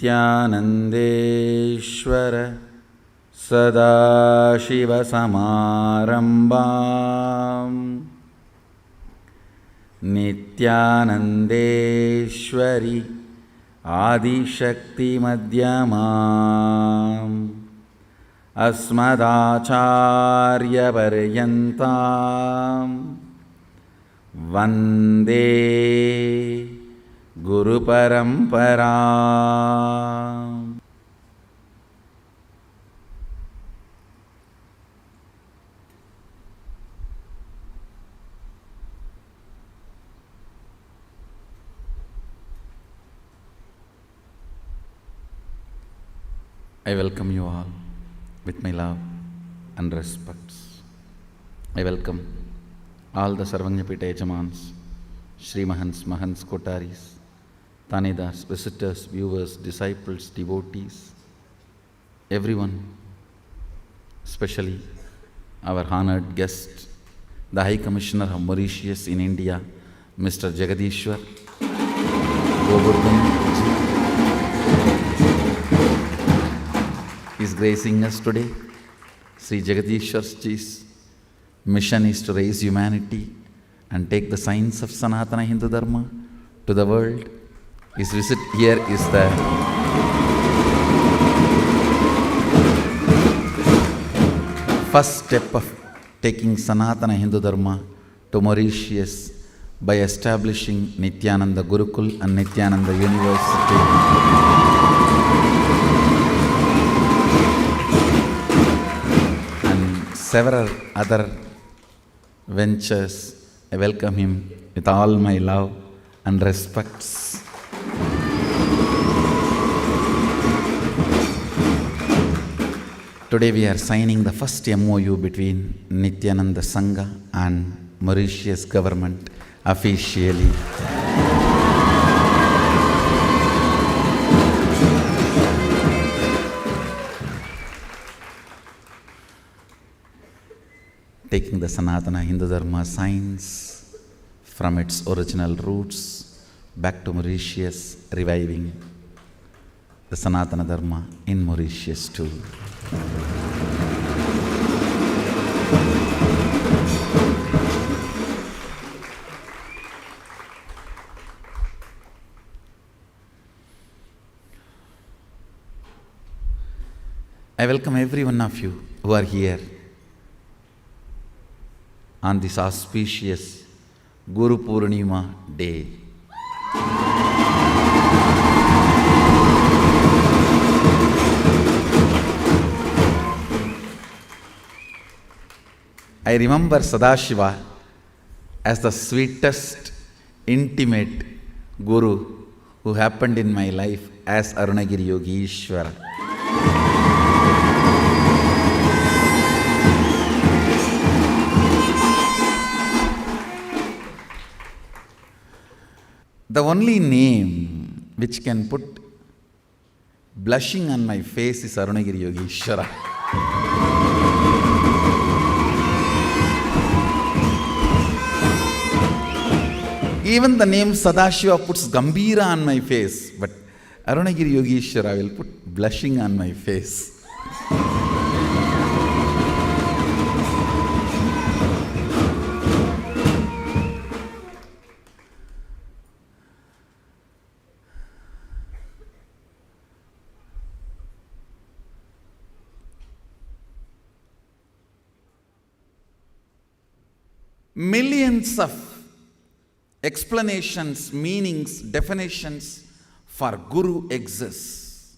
नित्यानन्देश्वर सदाशिवसमारम्भाम् नित्यानन्देश्वरि आदिशक्तिमध्यमाम् अस्मदाचार्यपर्यन्ताम् वन्दे गुरुपरम्पराम्. I welcome you all with my love and respects. I welcome all the Sarvanyapita Yajamans, Sri Mahants, Mahants, Kotaris, Tanedas, visitors, viewers, disciples, devotees, everyone, especially our honored guest, the High Commissioner of Mauritius in India, Mr. Jagadishwar Govardhan is gracing us today. Sri Jagadishwar Ji's mission is to raise humanity and take the science of Sanatana Hindu Dharma to the world. His visit here is the first step of taking Sanatana Hindu Dharma to Mauritius by establishing Nityananda Gurukul and Nityananda University. Several other ventures. I welcome him with all my love and respects. Today we are signing the first MOU between Nityananda Sangha and Mauritius government officially. Taking the Sanatana Hindu Dharma science from its original roots back to Mauritius, reviving the Sanatana Dharma in Mauritius too. I welcome every one of you who are here on this auspicious Guru Purnima day. I remember Sadashiva as the sweetest, intimate Guru who happened in my life as Arunagiri Yogeshwara. The only name which can put blushing on my face is Arunagiri Yogeshwara. Even the name Sadashiva puts Gambira on my face, but Arunagiri Yogeshwara will put blushing on my face. Millions of explanations, meanings, definitions for Guru exist.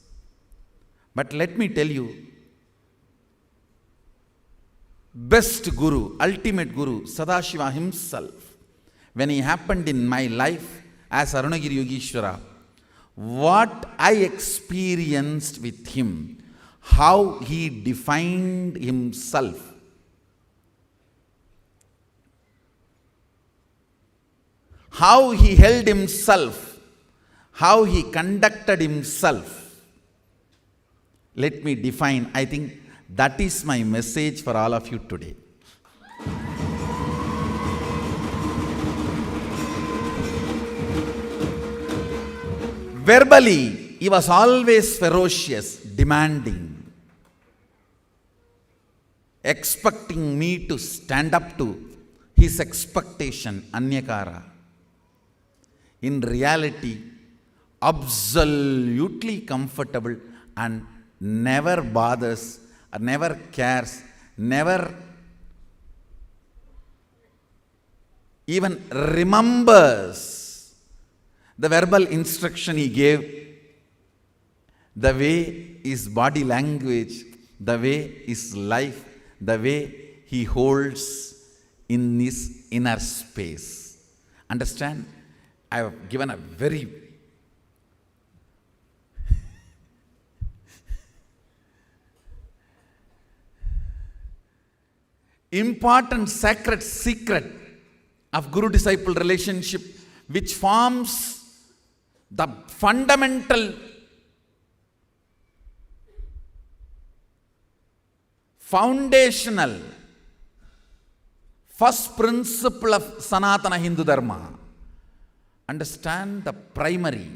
But let me tell you, best Guru, ultimate Guru, Sadashiva himself, when he happened in my life as Arunagiri Yogeshwara, what I experienced with him, how he defined himself, how he held himself, how he conducted himself. Let me define. I think that is my message for all of you today. Verbally, he was always ferocious, demanding, expecting me to stand up to his expectation, Anyakara. In reality, absolutely comfortable and never bothers, or never cares, never even remembers the verbal instruction he gave, the way his body language, the way his life, the way he holds in his inner space. Understand? I have given a very important sacred secret of Guru-disciple relationship, which forms the fundamental foundational first principle of Sanatana Hindu Dharma. Understand the primary,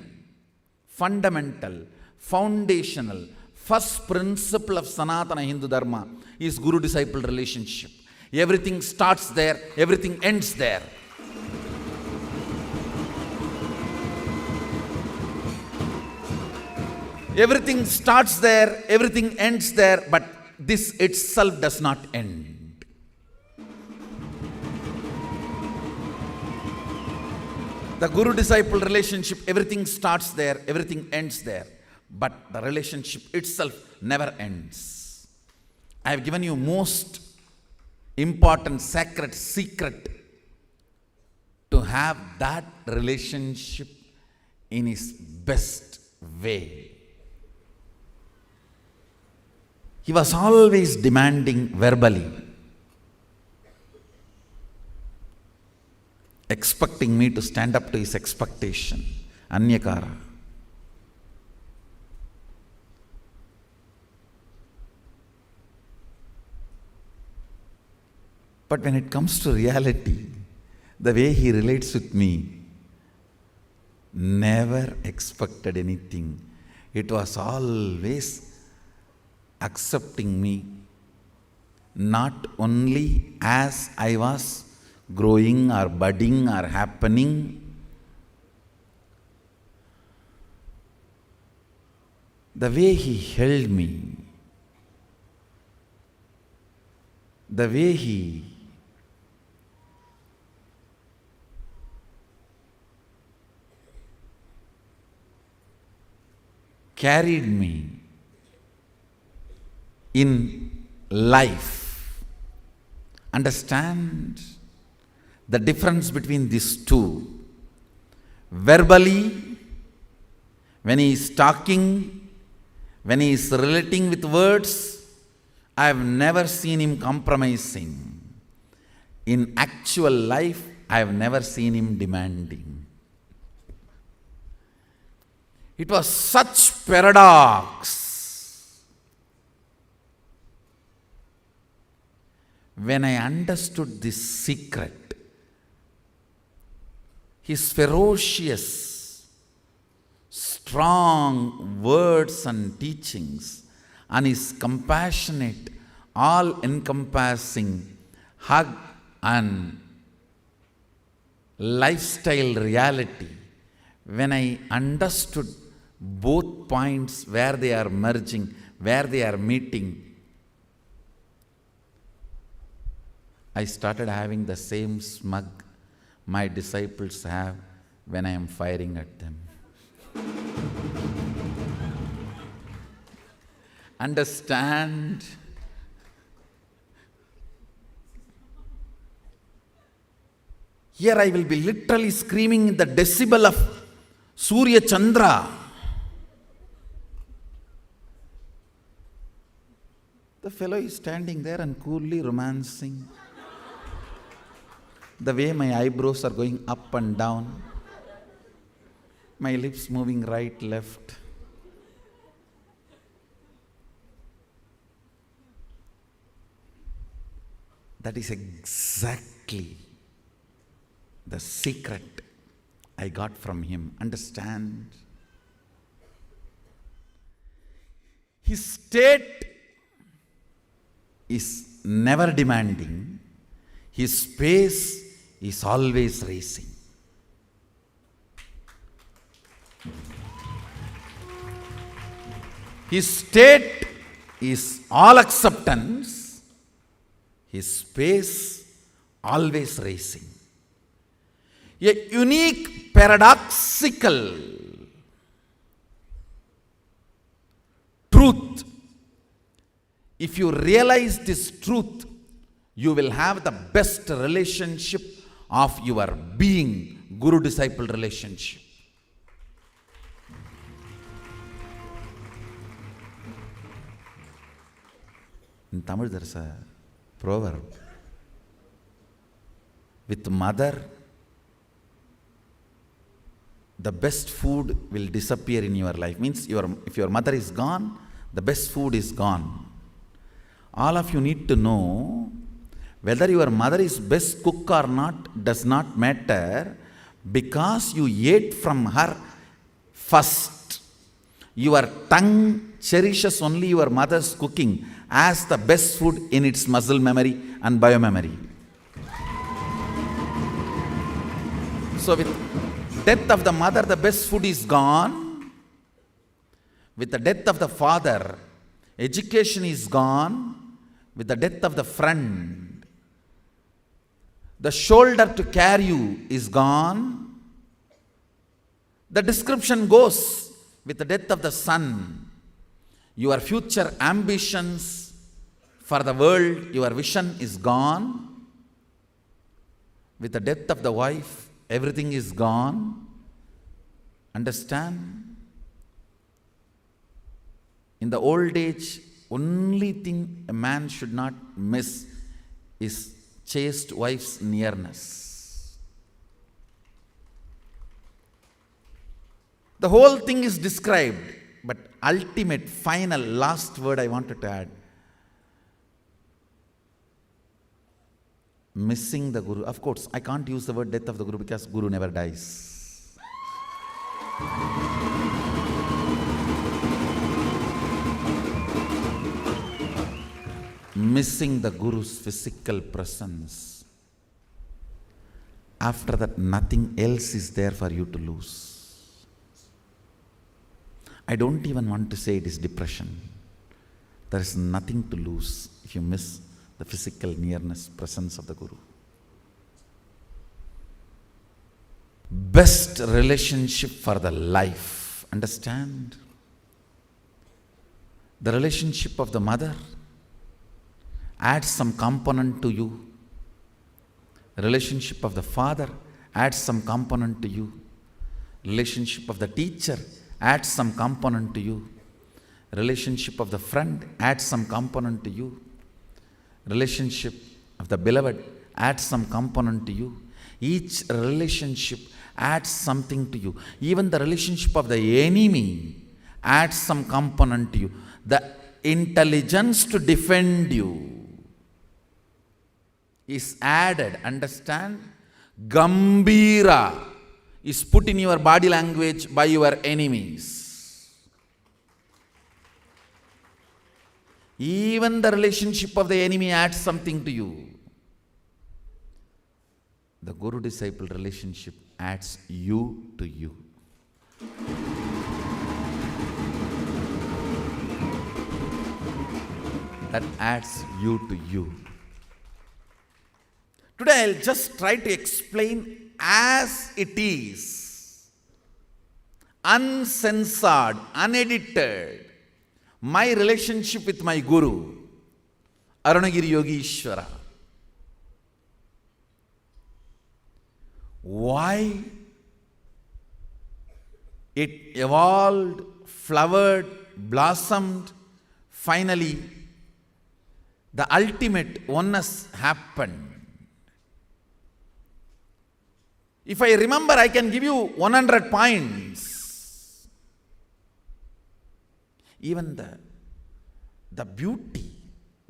fundamental, foundational, first principle of Sanatana Hindu Dharma is Guru-disciple relationship. Everything starts there, everything ends there. Everything starts there, everything ends there, but this itself does not end. The Guru-disciple relationship, everything starts there, everything ends there, but the relationship itself never ends. I have given you most important sacred secret to have that relationship in his best way. He was always demanding verbally, expecting me to stand up to his expectation, Anyakara. But when it comes to reality, the way he relates with me, never expected anything. It was always accepting me, not only as I was growing or budding or happening. The way he held me, the way he carried me in life. Understand the difference between these two. Verbally, when he is talking, when he is relating with words, I have never seen him compromising. In actual life, I have never seen him demanding. It was such paradox. When I understood this secret, his ferocious, strong words and teachings, and his compassionate, all-encompassing hug and lifestyle reality, when I understood both points, where they are merging, where they are meeting, I started having the same smug my disciples have when I am firing at them. Understand? Here I will be literally screaming in the decibel of Surya Chandra. The fellow is standing there and coolly romancing. The way my eyebrows are going up and down, my lips moving right, left. That is exactly the secret I got from him. Understand? His state is never demanding. His pace is always racing. His state is all acceptance. His pace always racing. A unique paradoxical truth. If you realize this truth, you will have the best relationship of your being, guru-disciple relationship. In Tamil there is a proverb. With mother, the best food will disappear in your life. Means if your mother is gone, the best food is gone. All of you need to know whether your mother is best cook or not does not matter, because you ate from her first. Your tongue cherishes only your mother's cooking as the best food in its muscle memory and biomemory. So with death of the mother, the best food is gone. With the death of the father, education is gone. With the death of the friend, the shoulder to carry you is gone. The description goes, with the death of the son, your future ambitions for the world, your vision is gone. With the death of the wife, everything is gone. Understand? In the old age, only thing a man should not miss is chaste wife's nearness. The whole thing is described, but ultimate, final, last word I wanted to add. Missing the Guru. Of course, I can't use the word death of the Guru because Guru never dies. Missing the Guru's physical presence. After that, nothing else is there for you to lose. I don't even want to say it is depression. There is nothing to lose if you miss the physical nearness, presence of the Guru. Best relationship for the life. Understand? The relationship of the mother adds some component to you. Relationship of the father adds some component to you. Relationship of the teacher adds some component to you. Relationship of the friend adds some component to you. Relationship of the beloved adds some component to you. Each relationship adds something to you. Even the relationship of the enemy adds some component to you. The intelligence to defend you is added. Understand? Gambira is put in your body language by your enemies. Even the relationship of the enemy adds something to you. The Guru-disciple relationship adds you to you. That adds you to you. Today I'll just try to explain as it is, uncensored, unedited, my relationship with my Guru, Arunagiri Yogeshwara. Why it evolved, flowered, blossomed, finally the ultimate oneness happened. If I remember, I can give you 100 points. Even the beauty,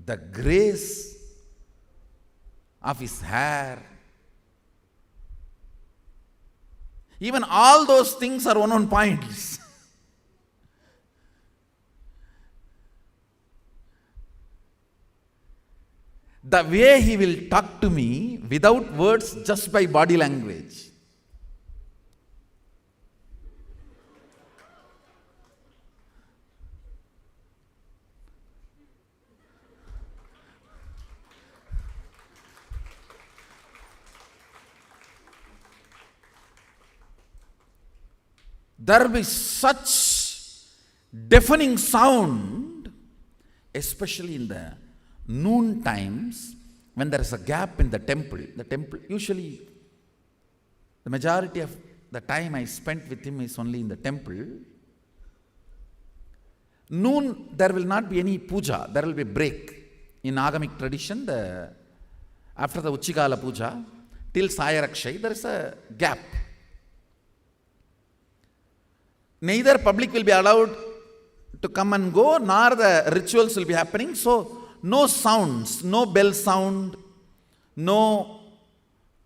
the grace of his hair, even all those things are 101 points. The way he will talk to me without words, just by body language. There will be such deafening sound, especially in the noon times when there is a gap in the temple. The temple, usually, the majority of the time I spent with him is only in the temple. Noon, there will not be any puja, there will be break. In Agamic tradition, after the Uchikala puja, till Sayarakshay, there is a gap. Neither public will be allowed to come and go, nor the rituals will be happening. So, no sounds, no bell sound, no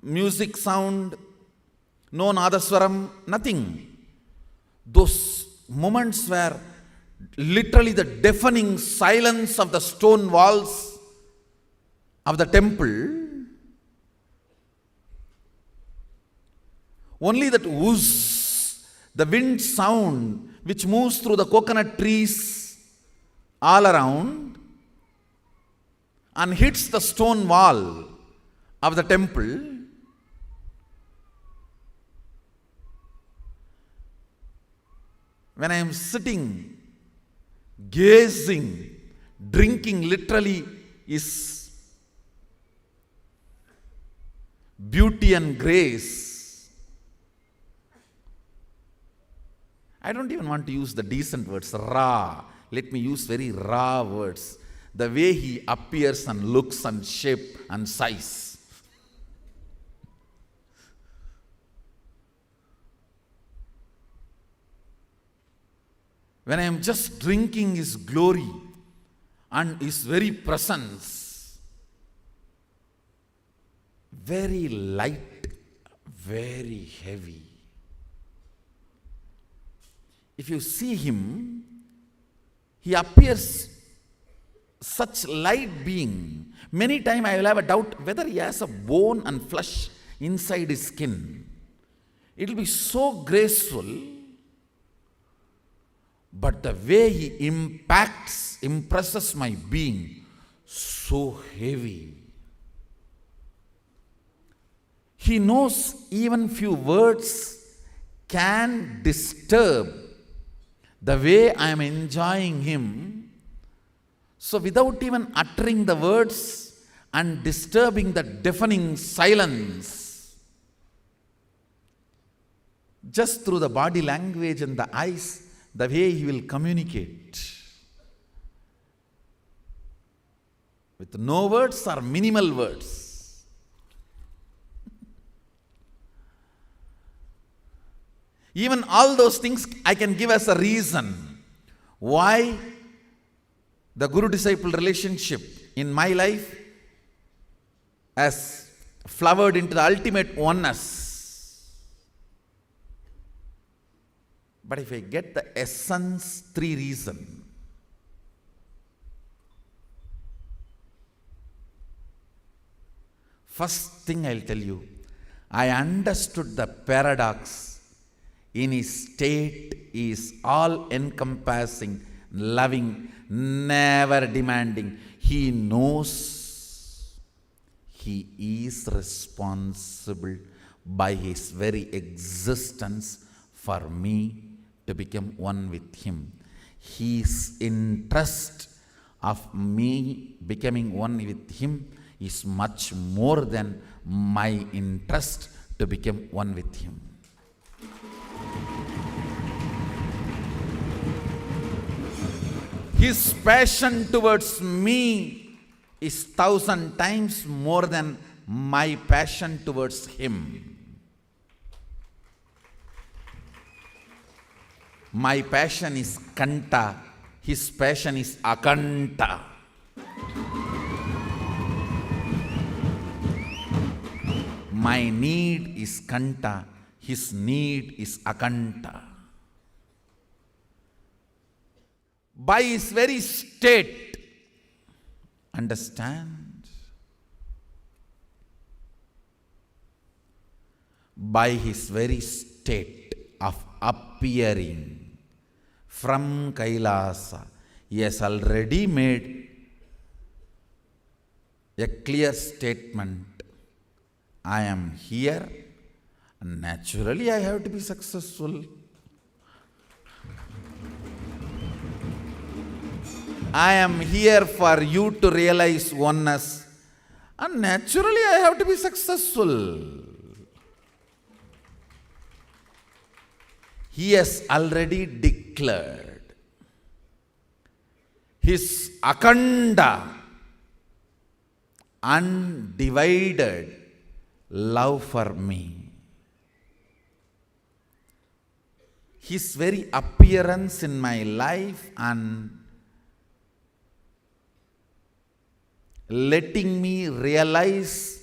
music sound, no nadaswaram, nothing. Those moments were literally the deafening silence of the stone walls of the temple. Only that whoosh, the wind sound which moves through the coconut trees all around and hits the stone wall of the temple. When I am sitting, gazing, drinking literally is beauty and grace. I don't even want to use the decent words, raw. Let me use very raw words. The way he appears and looks and shape and size. When I am just drinking his glory and his very presence, very light, very heavy. If you see him, he appears such light being. Many times I will have a doubt whether he has a bone and flesh inside his skin. It will be so graceful, but the way he impresses my being, so heavy. He knows even few words can disturb the way I am enjoying him. So without even uttering the words and disturbing the deafening silence, just through the body language and the eyes, the way he will communicate. With no words or minimal words. Even all those things I can give as a reason why the Guru-disciple relationship in my life has flowered into the ultimate oneness. But if I get the essence, 3 reasons. First thing I'll tell you, I understood the paradox. In his state, he is all-encompassing, loving, never demanding. He knows he is responsible by his very existence for me to become one with him. His interest of me becoming one with him is much more than my interest to become one with him. His passion towards me is 1,000 times more than my passion towards him. My passion is kanta, his passion is akanta. My need is kanta, his need is akanta. By his very state, understand, by his very state of appearing from Kailasa. He has already made a clear statement. I am here, and naturally I have to be successful. I am here for you to realize oneness, and naturally I have to be successful. He has already declared his Akhanda, undivided love for me. His very appearance in my life and letting me realize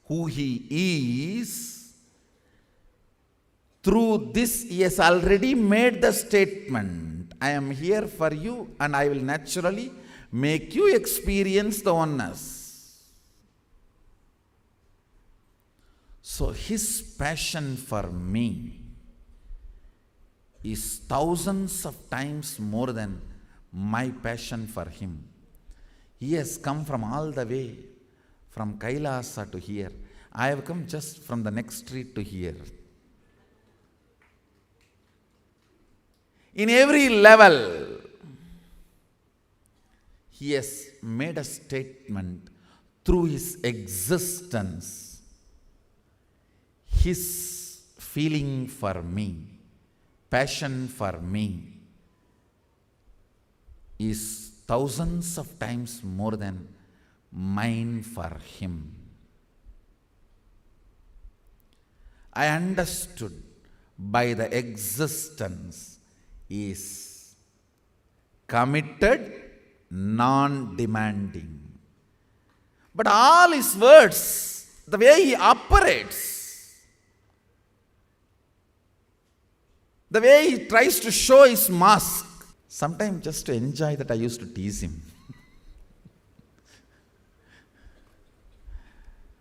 who he is, through this he has already made the statement, I am here for you and I will naturally make you experience the oneness. So his passion for me is thousands of times more than my passion for him. He has come from all the way, from Kailasa to here. I have come just from the next street to here. In every level, he has made a statement through his existence. His feeling for me, passion for me, is thousands of times more than mine for him. I understood by the existence is committed, non-demanding. But all his words, the way he operates, the way he tries to show his mask, sometimes just to enjoy that I used to tease him.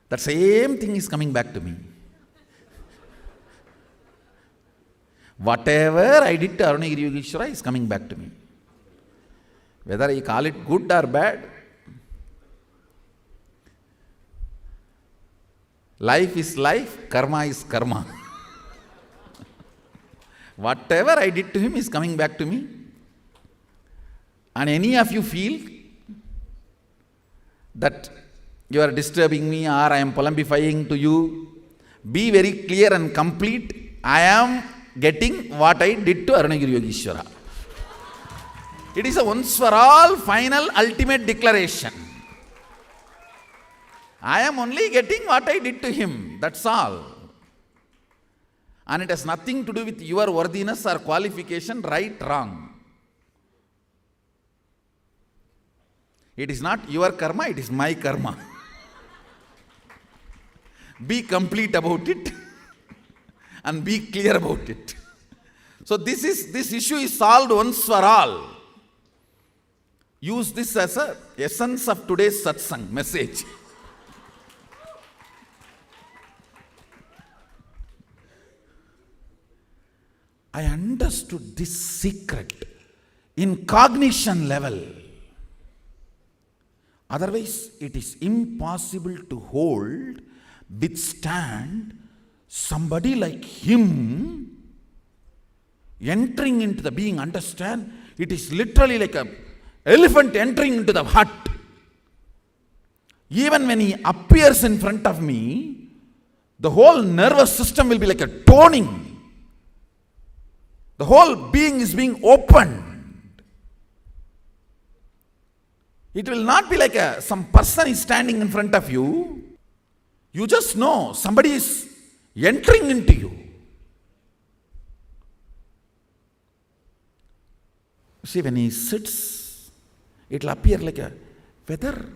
That same thing is coming back to me. Whatever I did to Arunagiri Yogeshwara is coming back to me. Whether I call it good or bad, life is life, karma is karma. Whatever I did to him is coming back to me. And any of you feel that you are disturbing me or I am polymifying to you, be very clear and complete. I am getting what I did to Arunagiri Yogeshwara. It is a once for all, final, ultimate declaration. I am only getting what I did to him. That's all. And it has nothing to do with your worthiness or qualification, right, wrong. It is not your karma, it is my karma. Be complete about it and be clear about it. So this issue is solved once for all. Use this as a essence of today's satsang message. I understood this secret in cognition level. Otherwise, it is impossible to hold, withstand somebody like him entering into the being. Understand? It is literally like an elephant entering into the hut. Even when he appears in front of me, the whole nervous system will be like a toning. The whole being is being opened. It will not be like some person is standing in front of you. You just know somebody is entering into you. See, when he sits, it will appear like a whether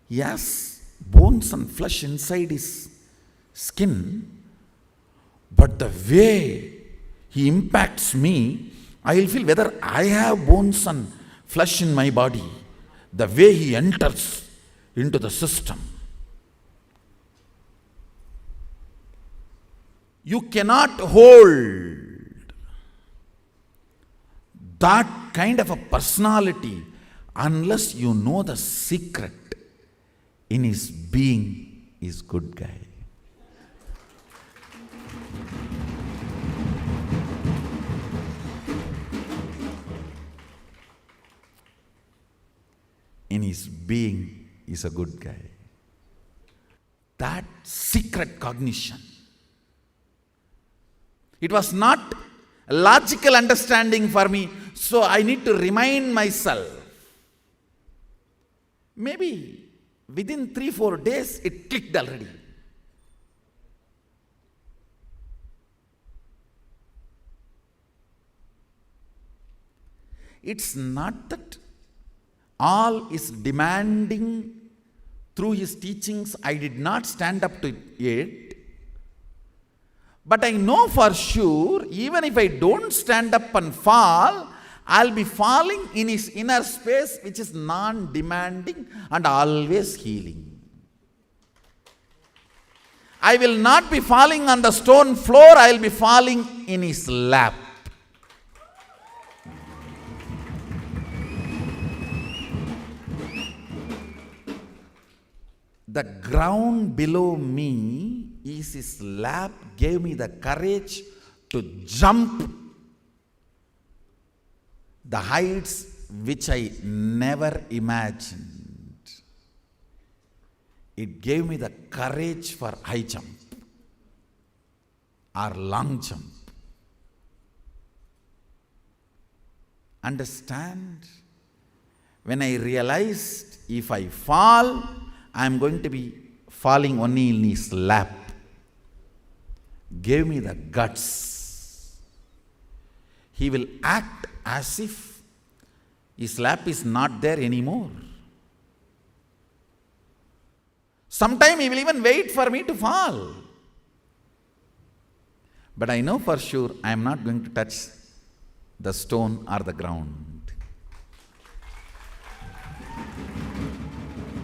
he has bones and flesh inside his skin, but the way he impacts me, I will feel whether I have bones and flesh in my body. The way he enters into the system. You cannot hold that kind of a personality unless you know the secret in his being is good guy. In his being is a good guy. That secret cognition. It was not a logical understanding for me, so I need to remind myself. Maybe within 3-4 days it clicked already. It's not that all is demanding through his teachings. I did not stand up to it. But I know for sure, even if I don't stand up and fall, I'll be falling in his inner space, which is non-demanding and always healing. I will not be falling on the stone floor, I'll be falling in his lap. The ground below me is his lap, gave me the courage to jump the heights which I never imagined. It gave me the courage for high jump or long jump. Understand? When I realized if I fall, I am going to be falling only in his lap, gave me the guts. He will act as if his lap is not there anymore. Sometime he will even wait for me to fall. But I know for sure I am not going to touch the stone or the ground.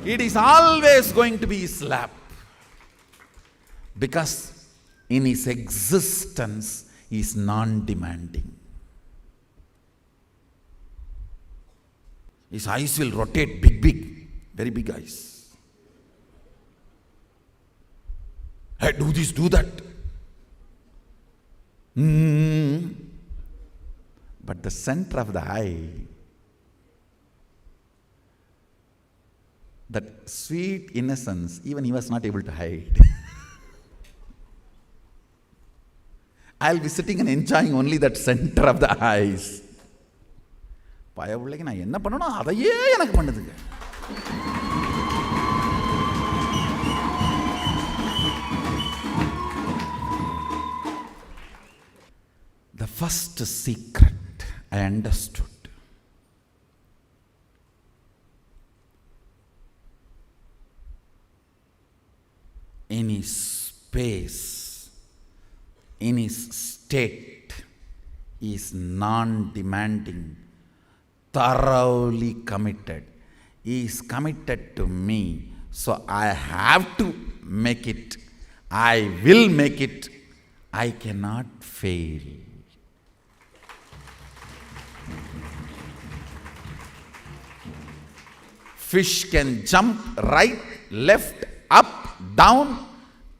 It is always going to be his lap. Because in his existence, he is non-demanding. His eyes will rotate big, very big eyes. Hey, do this, do that. But the center of the eye, that sweet innocence, even he was not able to hide. I'll be sitting and enjoying only that center of the eyes. பய பிள்ளைக்கு நான் என்ன பண்ணணும் அதையே எனக்கு பண்ணுதுங்க. The first secret I understood. In his space, in his state, he is non-demanding, thoroughly committed. He is committed to me, so I have to make it. I will make it. I cannot fail. Fish can jump right, left, up, down,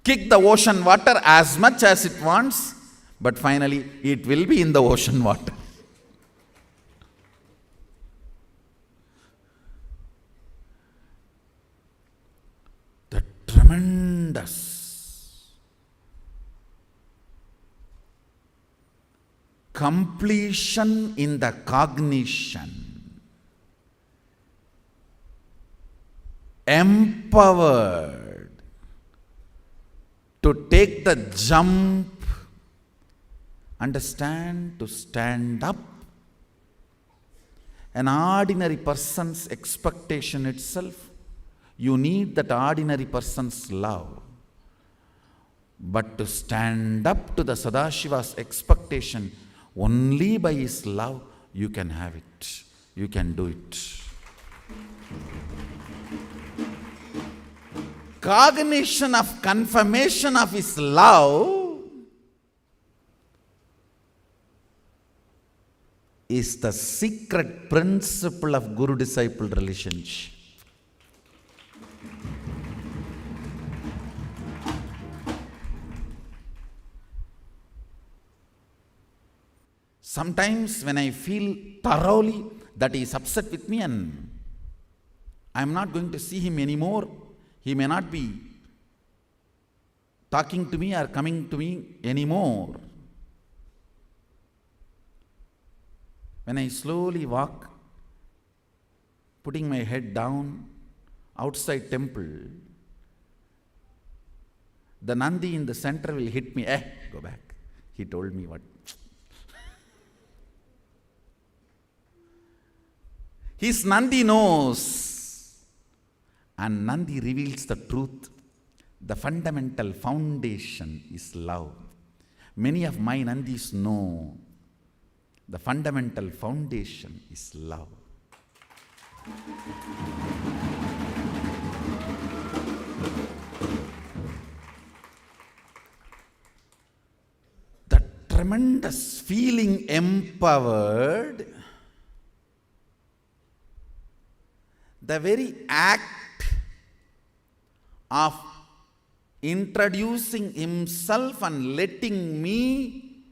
kick the ocean water as much as it wants, but finally it will be in the ocean water. The tremendous completion in the cognition, empowered to take the jump, understand, to stand up. An ordinary person's expectation itself, you need that ordinary person's love. But to stand up to the Sadashiva's expectation, only by his love you can have it. You can do it. Cognition of confirmation of his love is the secret principle of guru-disciple relationship. Sometimes when I feel thoroughly that he is upset with me and I am not going to see him anymore, he may not be talking to me or coming to me anymore. When I slowly walk, putting my head down outside temple, the Nandi in the center will hit me. Go back. He told me what. His Nandi knows, and Nandi reveals the truth. The fundamental foundation is love. Many of my Nandis know the fundamental foundation is love. The tremendous feeling empowered, the very act of introducing himself and letting me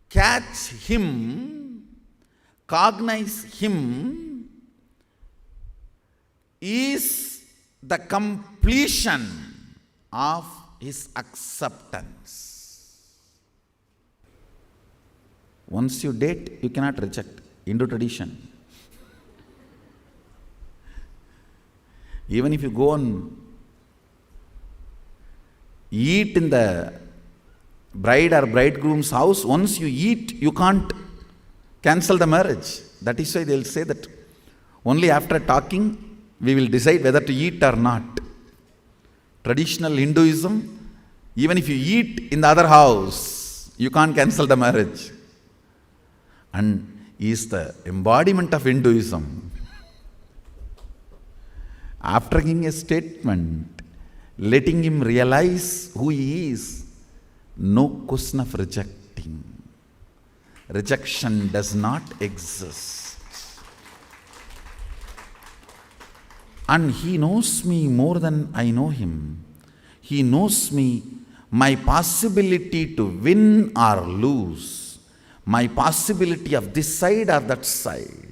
catch him, cognize him, is the completion of his acceptance. Once you date, you cannot reject. Hindu tradition. Even if you go and eat in the bride or bridegroom's house, once you eat, you can't cancel the marriage. That is why they'll say that only after talking we will decide whether to eat or not. Traditional Hinduism, even if you eat in the other house, you can't cancel the marriage. And is the embodiment of Hinduism. After giving a statement, letting him realize who he is, no question of rejecting. Rejection does not exist. And he knows me more than I know him. He knows me, my possibility to win or lose, my possibility of this side or that side,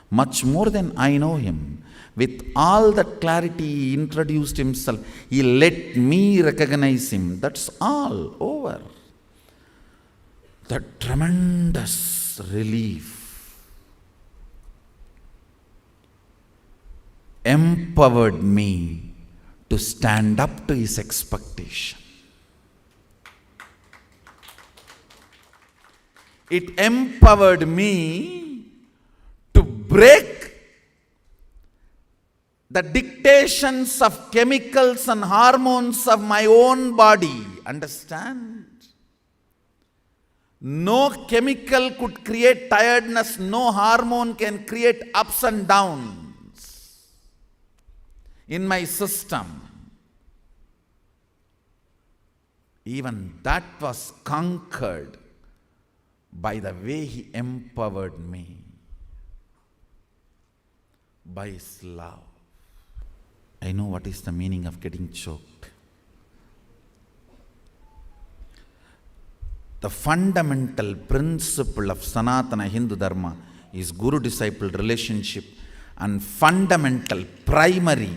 much more than I know him. With all that clarity he introduced himself, he let me recognize him. That's all over. The tremendous relief empowered me to stand up to his expectation. It empowered me to break the dictations of chemicals and hormones of my own body. Understand? No chemical could create tiredness, no hormone can create ups and downs in my system. Even that was conquered by the way he empowered me, by his love. I know what is the meaning of getting choked. The fundamental principle of Sanatana Hindu Dharma is guru-disciple relationship, and fundamental, primary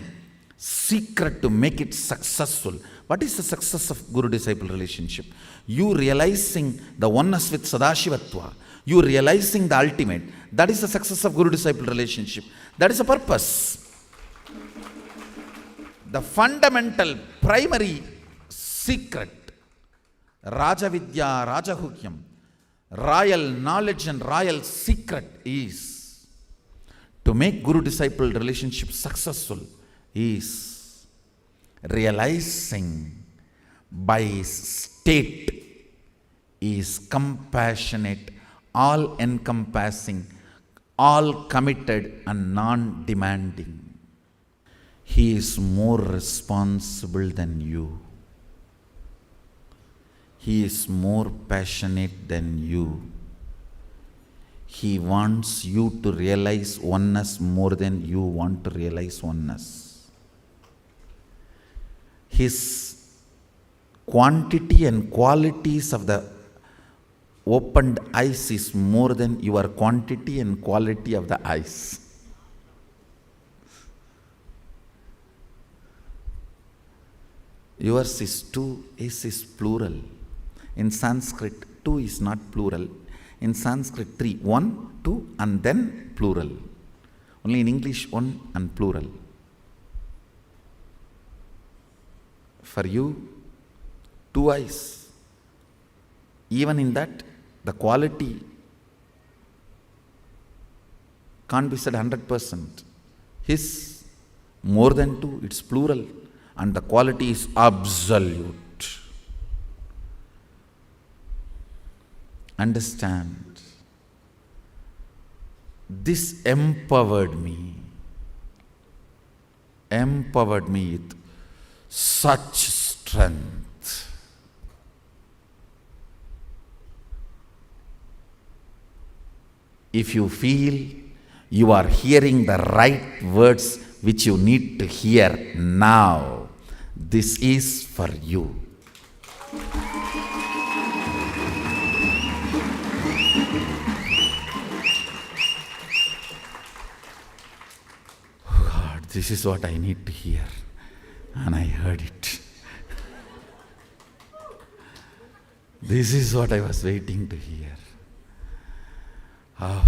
secret to make it successful. What is the success of guru-disciple relationship? You realizing the oneness with Sadashivatva, you realizing the ultimate. That is the success of guru-disciple relationship. That is the purpose. The fundamental, primary secret, Rajavidya, Rajahukyam, royal knowledge and royal secret is to make guru-disciple relationship successful is realizing by his state is compassionate, all-encompassing, all-committed and non-demanding. He is more responsible than you. He is more passionate than you. He wants you to realize oneness more than you want to realize oneness. His quantity and qualities of the opened eyes is more than your quantity and quality of the eyes. Yours is two, his is plural. In Sanskrit, two is not plural. In Sanskrit, three, one, two, and then plural. Only in English, one and plural. For you, two eyes. Even in that, the quality can't be said 100%. His, more than two, it's plural. And the quality is absolute. Understand. This empowered me with such strength. If you feel you are hearing the right words which you need to hear now, this is for you. God, this is what I need to hear. And I heard it. This is what I was waiting to hear. Oh.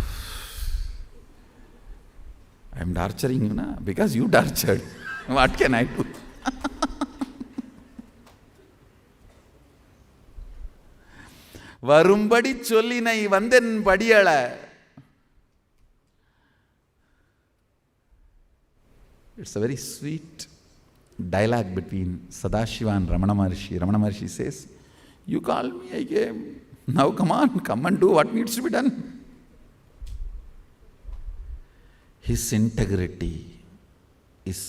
I'm torturing you now because you tortured. What can I do? வரும்படி சொல்லினை வந்தென் படியள. It's a very sweet dialogue between Sadashiva and Ramana Maharshi. Ramana Maharshi says, you called me, I came. Now come on, come and do what needs to be done. His integrity is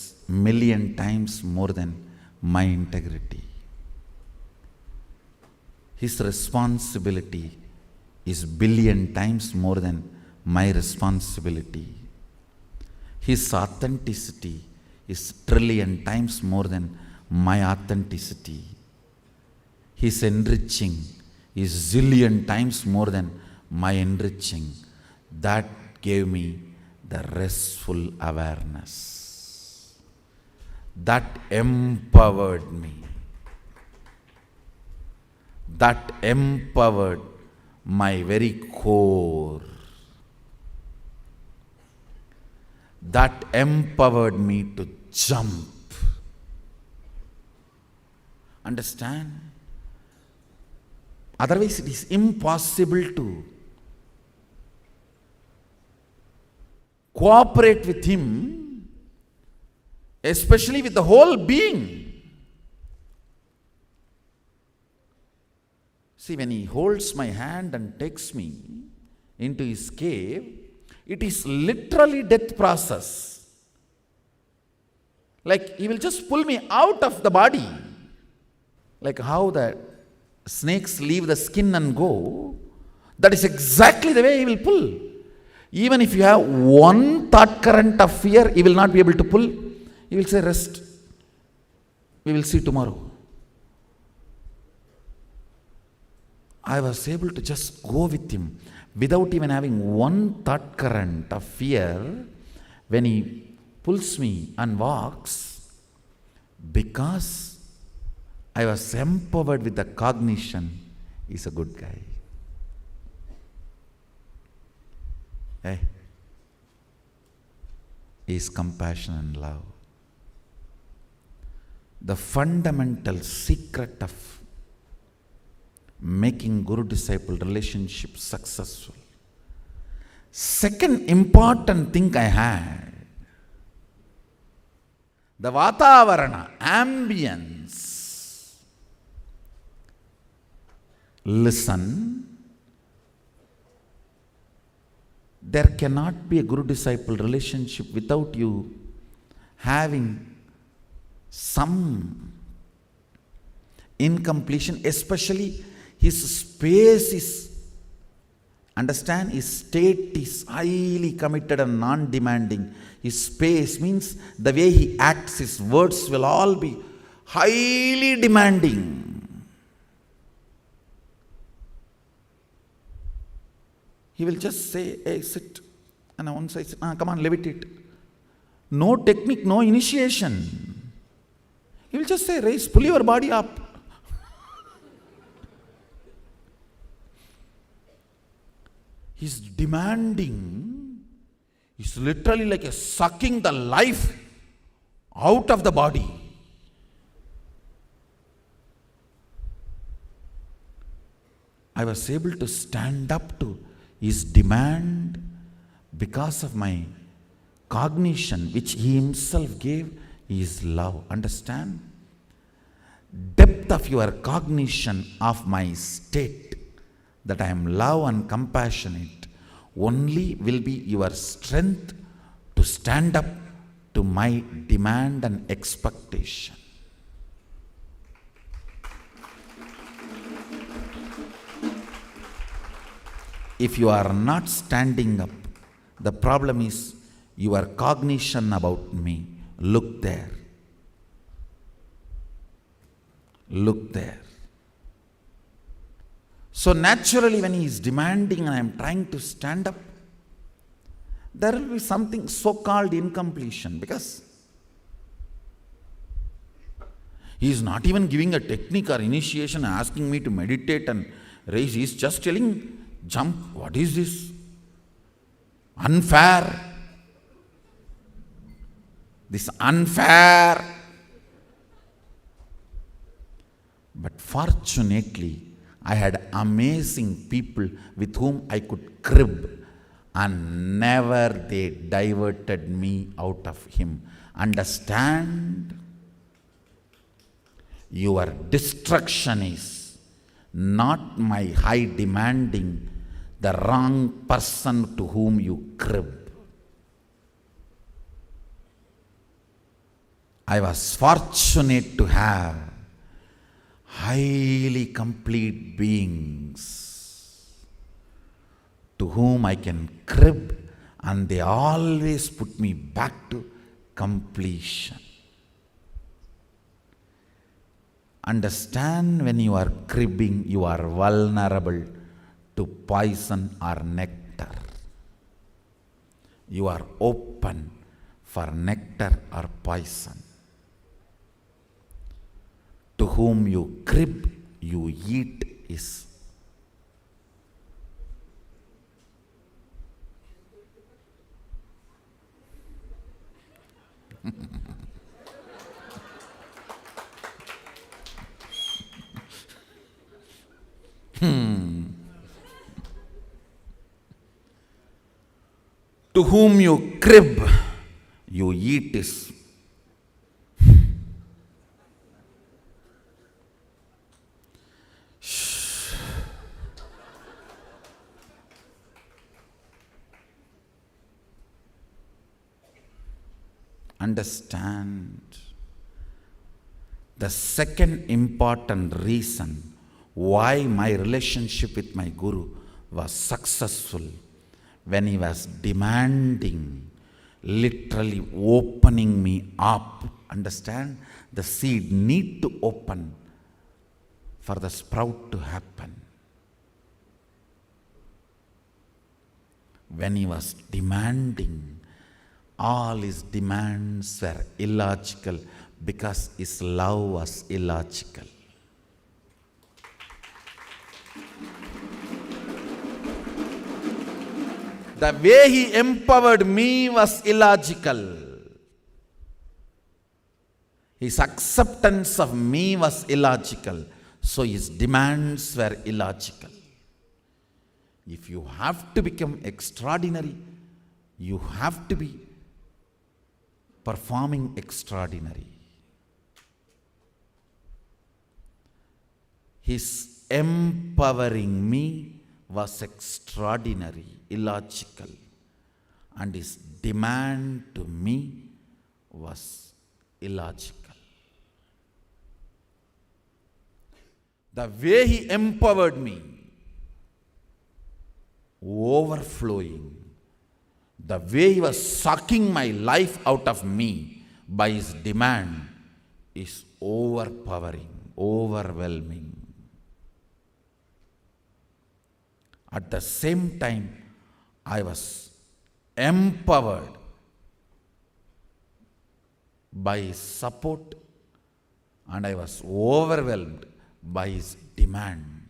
million times more than my integrity. His responsibility is billion times more than my responsibility. His authenticity is trillion times more than my authenticity. His enriching is zillion times more than my enriching. That gave me the restful awareness. That empowered me. That empowered my very core. That empowered me to jump. Understand? Otherwise, it is impossible to cooperate with him, especially with the whole being. See, when he holds my hand and takes me into his cave, it is literally death process. Like he will just pull me out of the body. Like how the snakes leave the skin and go, that is exactly the way he will pull. Even if you have one thought current of fear, he will not be able to pull. He will say, rest. We will see tomorrow. I was able to just go with him without even having one thought current of fear when he pulls me and walks, because I was empowered with the cognition, he's a good guy. Hey, is compassion and love. The fundamental secret of making guru-disciple relationship successful. Second important thing I had, the Vatavarana, ambience. Listen, there cannot be a guru-disciple relationship without you having some incompletion, especially his space is Understand? His state is highly committed and non-demanding. His space means the way he acts, his words will all be highly demanding. He will just say, hey, sit. And once I say, come on, levitate. No technique, no initiation. He will just say, raise, pull your body up. He's demanding. He's literally like a sucking the life out of the body. I was able to stand up to his demand because of my cognition, which he himself gave, is love. Understand? Depth of your cognition of my state, that I am love and compassionate, only will be your strength to stand up to my demand and expectation. If you are not standing up, the problem is your cognition about me. Look there. Look there. So naturally, when he is demanding and I am trying to stand up, there will be something so-called incompletion, because he is not even giving a technique or initiation, asking me to meditate and raise. He is just telling, jump. What is this? Unfair. This unfair. But fortunately, I had amazing people with whom I could crib, and never they diverted me out of him. Understand? Your destruction is not my high demanding, the wrong person to whom you crib. I was fortunate to have highly complete beings to whom I can crib, and they always put me back to completion. Understand, when you are cribbing, you are vulnerable to poison or nectar. You are open for nectar or poison. To whom you crib, you eat is. To whom you crib, you eat is. Understand, the second important reason why my relationship with my Guru was successful, when he was demanding, literally opening me up. Understand? The seed need to open for the sprout to happen. When he was demanding, all his demands were illogical because his love was illogical. The way he empowered me was illogical. His acceptance of me was illogical. So his demands were illogical. If you have to become extraordinary, you have to be performing extraordinary. His empowering me was extraordinary, illogical, and his demand to me was illogical. The way he empowered me overflowing. The way he was sucking my life out of me by his demand is overpowering, overwhelming. At the same time, I was empowered by his support, and I was overwhelmed by his demand.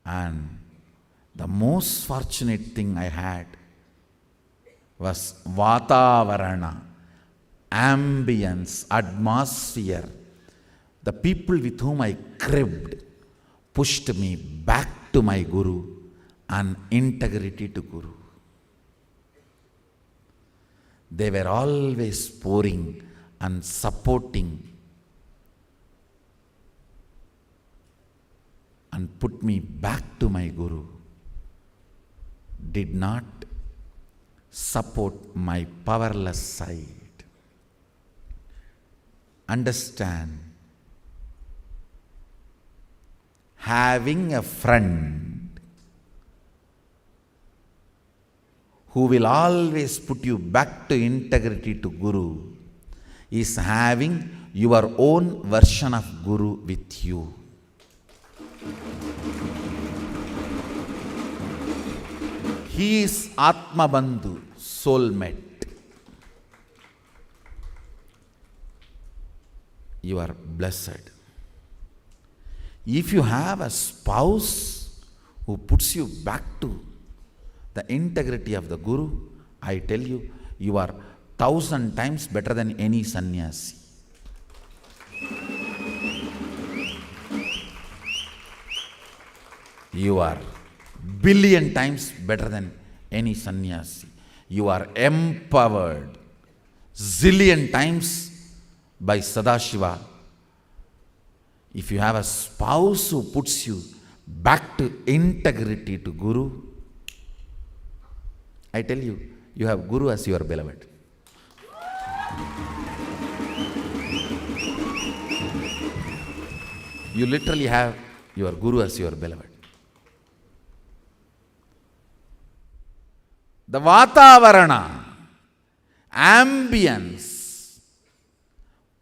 And the most fortunate thing I had was Vatavarana, ambience, atmosphere. The people with whom I cribbed pushed me back to my Guru and integrity to Guru. They were always pouring and supporting and put me back to my Guru. Did not support my powerless side. Understand, having a friend who will always put you back to integrity to Guru is having your own version of Guru with you. He is Atma Bandhu, soulmate. You are blessed. If you have a spouse who puts you back to the integrity of the Guru, I tell you, you are 1,000 times better than any sannyasi. You are billion times better than any sannyasi. You are empowered zillion times by Sadashiva. If you have a spouse who puts you back to integrity to Guru, I tell you, you have Guru as your beloved. You literally have your Guru as your beloved. The Vatavarana, ambience,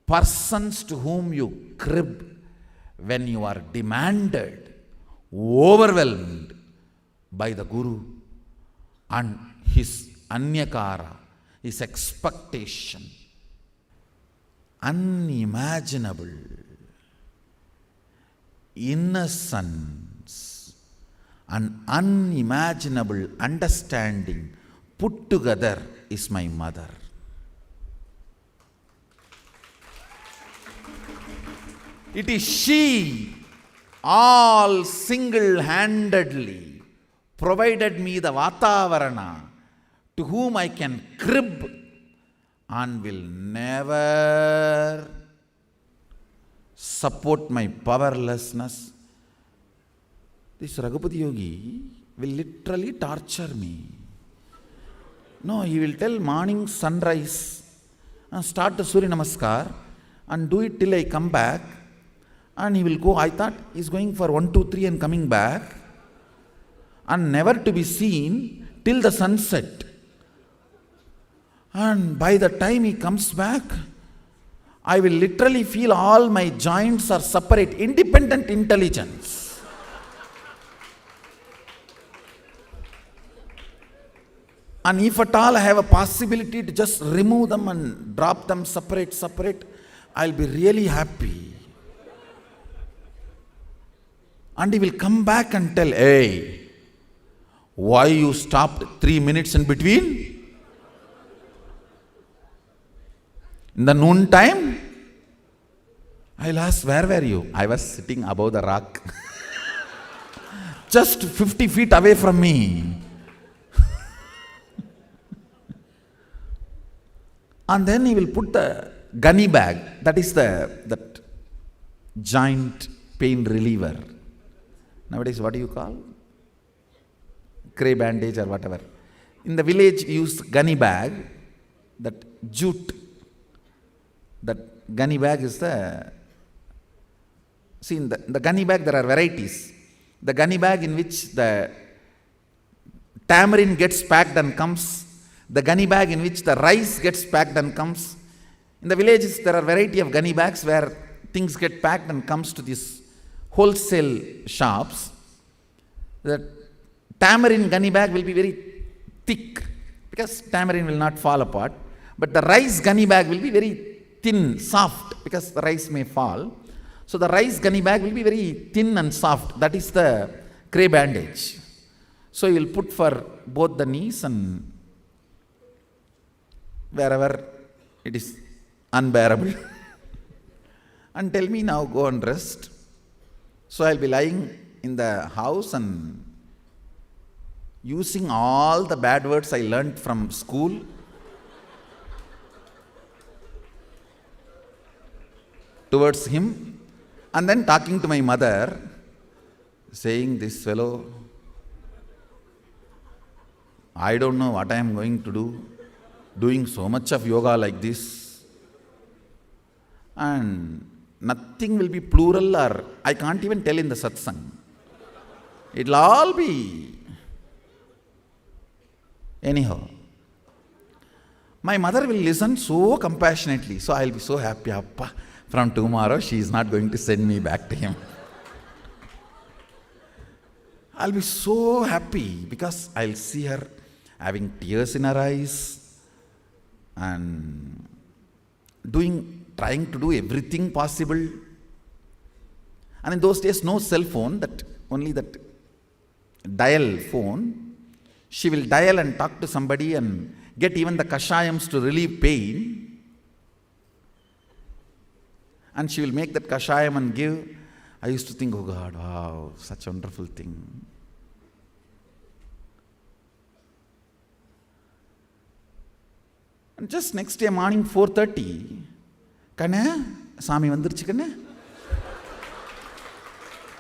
persons to whom you crib when you are demanded, overwhelmed by the Guru and his anyakara, his expectation, unimaginable innocence and unimaginable understanding put together is my mother. It is she all single-handedly provided me the Vatavarana to whom I can crib and will never support my powerlessness. This Raghupati Yogi will literally torture me. No, he will tell morning sunrise, start the Surya Namaskar and do it till I come back. And he will go, I thought he's going for 1, 2, 3 and coming back, and never to be seen till the sunset. And by the time he comes back, I will literally feel all my joints are separate, independent intelligence. And if at all I have a possibility to just remove them and drop them separate, I'll be really happy. And he will come back and tell, hey, why you stopped 3 minutes in between? In the noon time? I'll ask, where were you? I was sitting above the rock. Just 50 feet away from me. And then he will put the gunny bag, that is that giant pain reliever. Nowadays, what do you call? Cray bandage or whatever. In the village, we use gunny bag, that jute. That gunny bag is see, in the gunny bag there are varieties. The gunny bag in which the tamarind gets packed and comes, the gunny bag in which the rice gets packed and comes. In the villages, there are variety of gunny bags where things get packed and comes to these wholesale shops. The tamarind gunny bag will be very thick because tamarind will not fall apart. But the rice gunny bag will be very thin, soft, because the rice may fall. So the rice gunny bag will be very thin and soft. That is the cray bandage. So you will put for both the knees and wherever it is unbearable. And tell me now, go and rest. So I'll be lying in the house and using all the bad words I learnt from school. Towards him, and then talking to my mother, saying, this fellow, I don't know what I am going to do, doing so much of yoga like this, and nothing will be plural, or I can't even tell in the satsang. It'll all be anyhow. My mother will listen so compassionately, so I'll be so happy. Appa, from tomorrow she is not going to send me back to him. I'll be so happy because I'll see her having tears in her eyes and trying to do everything possible. And in those days, no cell phone, only that dial phone. She will dial and talk to somebody and get even the kashayams to relieve pain. And she will make that kashayam and give. I used to think, oh God, wow, such a wonderful thing. And just next day morning, 4:30, Kanna, Sami vandirchu kanna.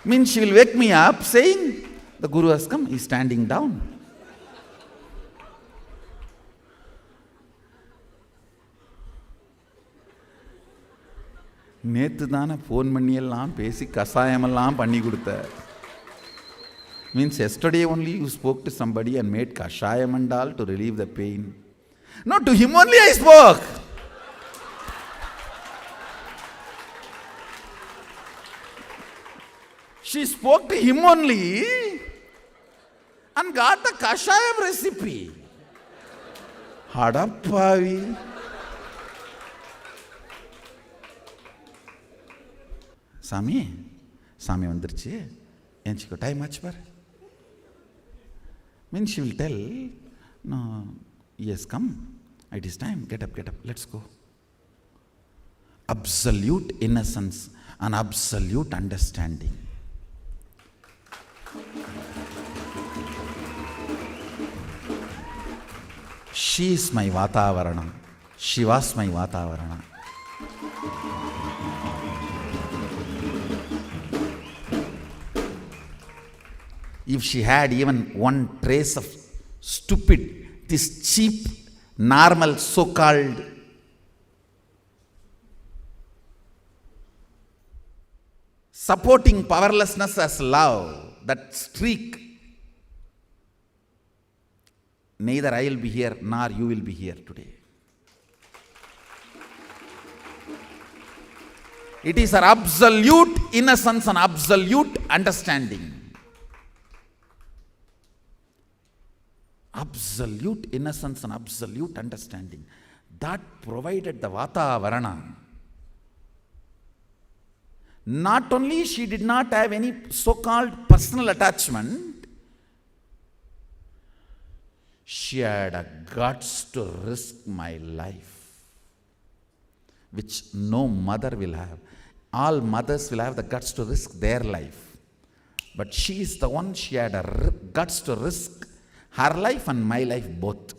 Means she will wake me up saying, the Guru has come, he is standing down. நேத்து தானே phone பண்ணியெல்லாம் பேசி கஷாயமெல்லாம் பண்ணி கொடுத்த. Means yesterday only you spoke to somebody and made kashayam and all to relieve the pain. No, to him only I spoke. She spoke to him only and got the kashayam recipe. Hadappavi. Sami vandirchu, enchiko time achu par. Means she will tell, no, he has come, it is time, get up, let's go. Absolute innocence and absolute understanding. She is my Vatavaranam. She was my Vatavaranam. If she had even one trace of stupid, this cheap, normal, so-called supporting powerlessness as love, that streak, neither I will be here nor you will be here today. It is our absolute innocence and absolute understanding. Absolute innocence and absolute understanding. That provided the Vatavarana. Not only she did not have any so-called personal attachment, she had a guts to risk my life, which no mother will have. All mothers will have the guts to risk their life. But she is the one, she had a guts to risk her life and my life both.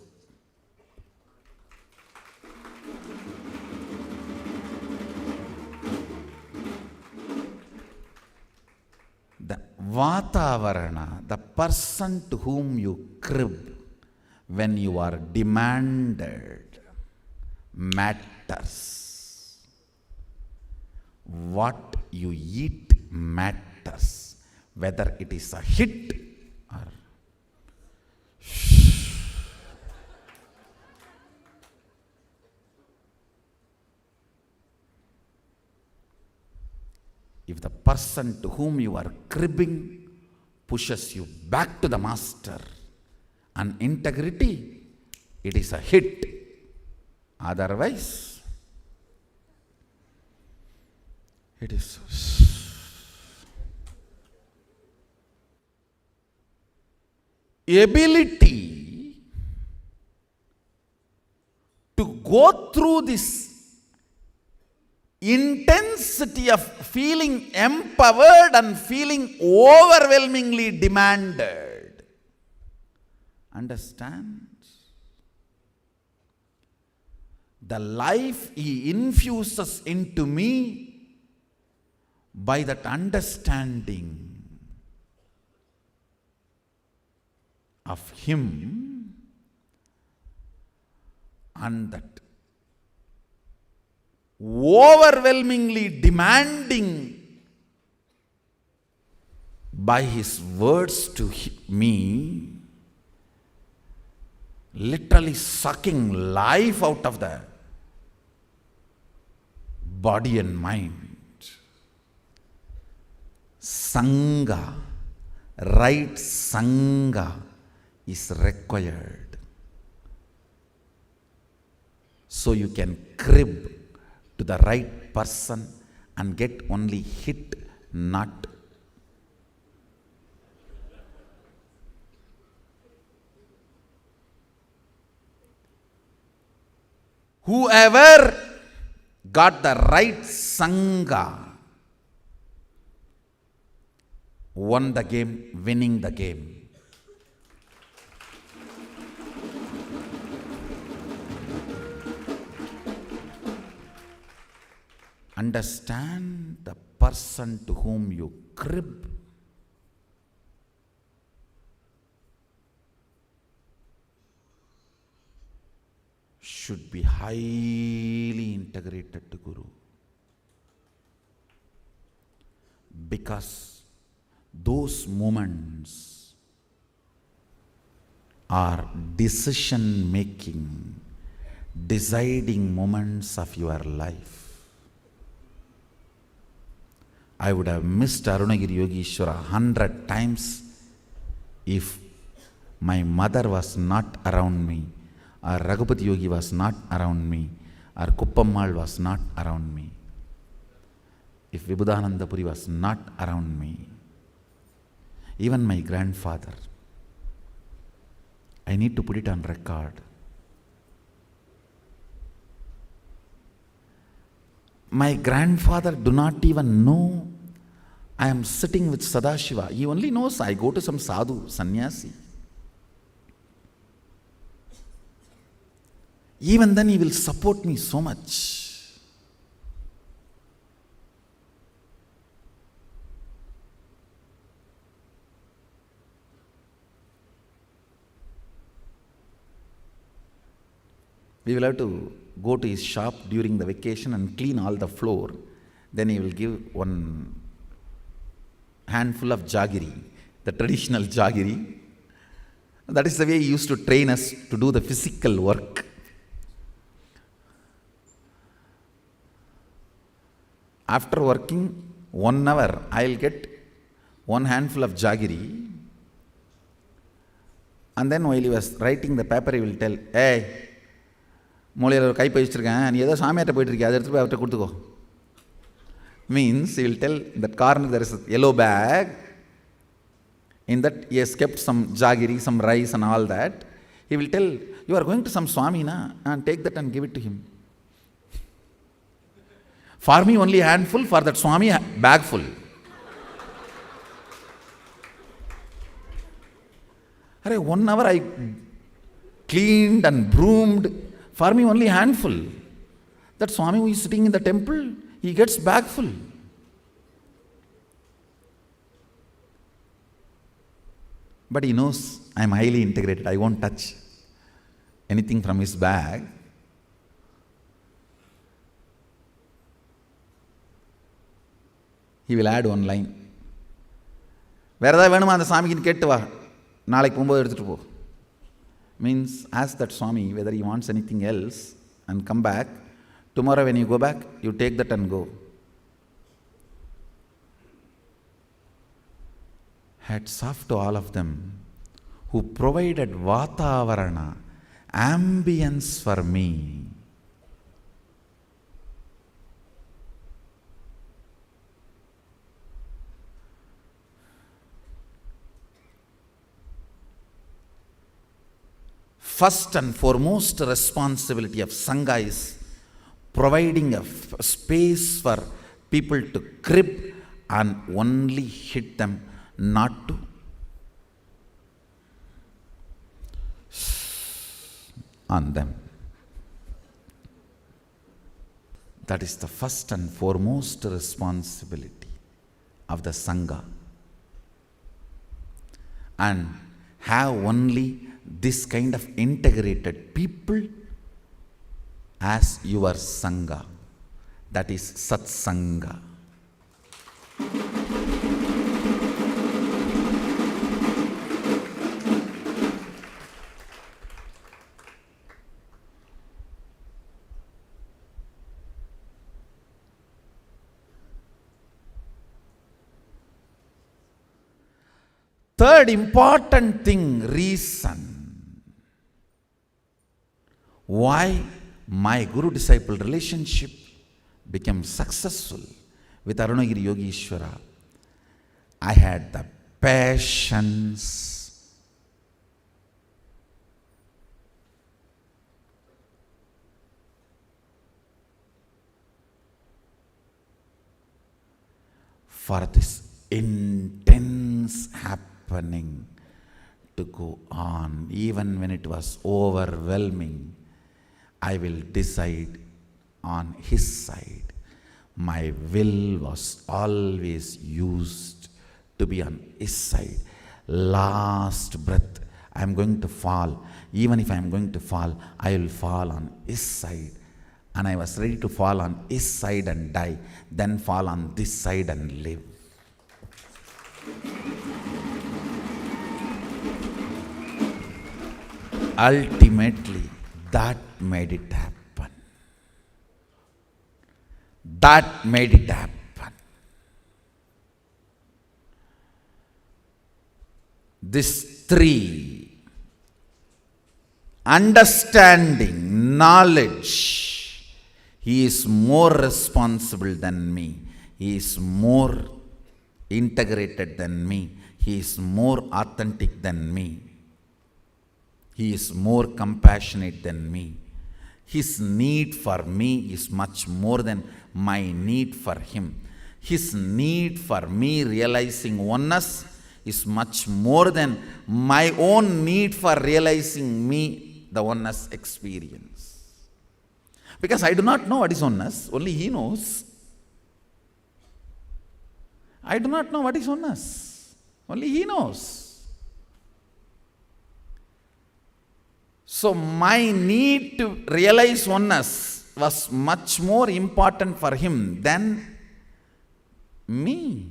The Vatavarana, the person to whom you crib when you are demanded, matters. What you eat matters, whether it is a hit or if the person to whom you are cribbing pushes you back to the master and integrity, it is a hit. Otherwise, it is ability to go through this intensity of feeling empowered and feeling overwhelmingly demanded. Understand? The life He infuses into me by that understanding of Him, and that overwhelmingly demanding by His words to me, literally sucking life out of the body and mind. Sangha, right Sangha is required. So you can crib to the right person and get only hit, not. Whoever got the right Sangha won the game, winning the game. Understand, the person to whom you crib should be highly integrated to Guru. Because those moments are decision-making, deciding moments of your life. I would have missed Arunagiri Yogeshwara 100 times if my mother was not around me, or Raghupati Yogi was not around me, or Kuppammal was not around me, if Vibhudananda Puri was not around me, even my grandfather. I need to put it on record. My grandfather do not even know I am sitting with Sadashiva. He only knows I go to some sadhu, sannyasi. Even then he will support me so much. We will have to go to his shop during the vacation and clean all the floor. Then he will give one handful of jaggery, the traditional jaggery. That is the way he used to train us to do the physical work. After working 1 hour, I will get one handful of jaggery. And then while he was writing the paper, he will tell, hey, மூலையில் ஒரு கை பயிச்சிருக்கேன், நீ ஏதோ சாமியார்ட்ட போயிட்டுருக்கிய, அதை எடுத்து போய் அவர்கிட்ட கொடுத்துக்கோ. Means he will tell, in that corner there is a yellow bag, in that he has kept some jaggery, some rice and all that. He will tell, you are going to some Swami, na? And take that and give it to him. For me only handful, for that Swami bag full. Arey, 1 hour I cleaned and broomed. For me only handful. That Swami who is sitting in the temple, he gets bag full. But he knows I am highly integrated. I won't touch anything from his bag. He will add one line. வேற ஏதாவது வேணுமா அந்த சாமிக்கு கேட்டு வா, நாளைக்கு போகும்போது எடுத்துட்டு போ. Means ask that Swami whether he wants anything else and come back. Tomorrow when you go back, you take that and go. Hats off to all of them who provided Vatavarana, ambience for me. First and foremost responsibility of Sangha is providing a space for people to crib and only hit them, not to on them. That is the first and foremost responsibility of the Sangha. And have only this kind of integrated people as your Sangha. That is Satsanga. Third important thing, reason why my guru-disciple relationship became successful with Arunagiri Yogi Ishvara. I had the patience for this intense happening to go on. Even when it was overwhelming, I will decide on his side. My will was always used to be on his side. Last breath, I am going to fall. Even if I am going to fall, I will fall on his side. And I was ready to fall on his side and die, then fall on this side and live. Ultimately, that made it happen. That made it happen. These three, understanding, knowledge, he is more responsible than me. He is more integrated than me. He is more authentic than me. He is more compassionate than me. His need for me is much more than my need for him. His need for me realizing oneness is much more than my own need for realizing me, the oneness experience. Because I do not know what is oneness, only he knows. I do not know what is oneness, only he knows. So my need to realize oneness was much more important for him than me.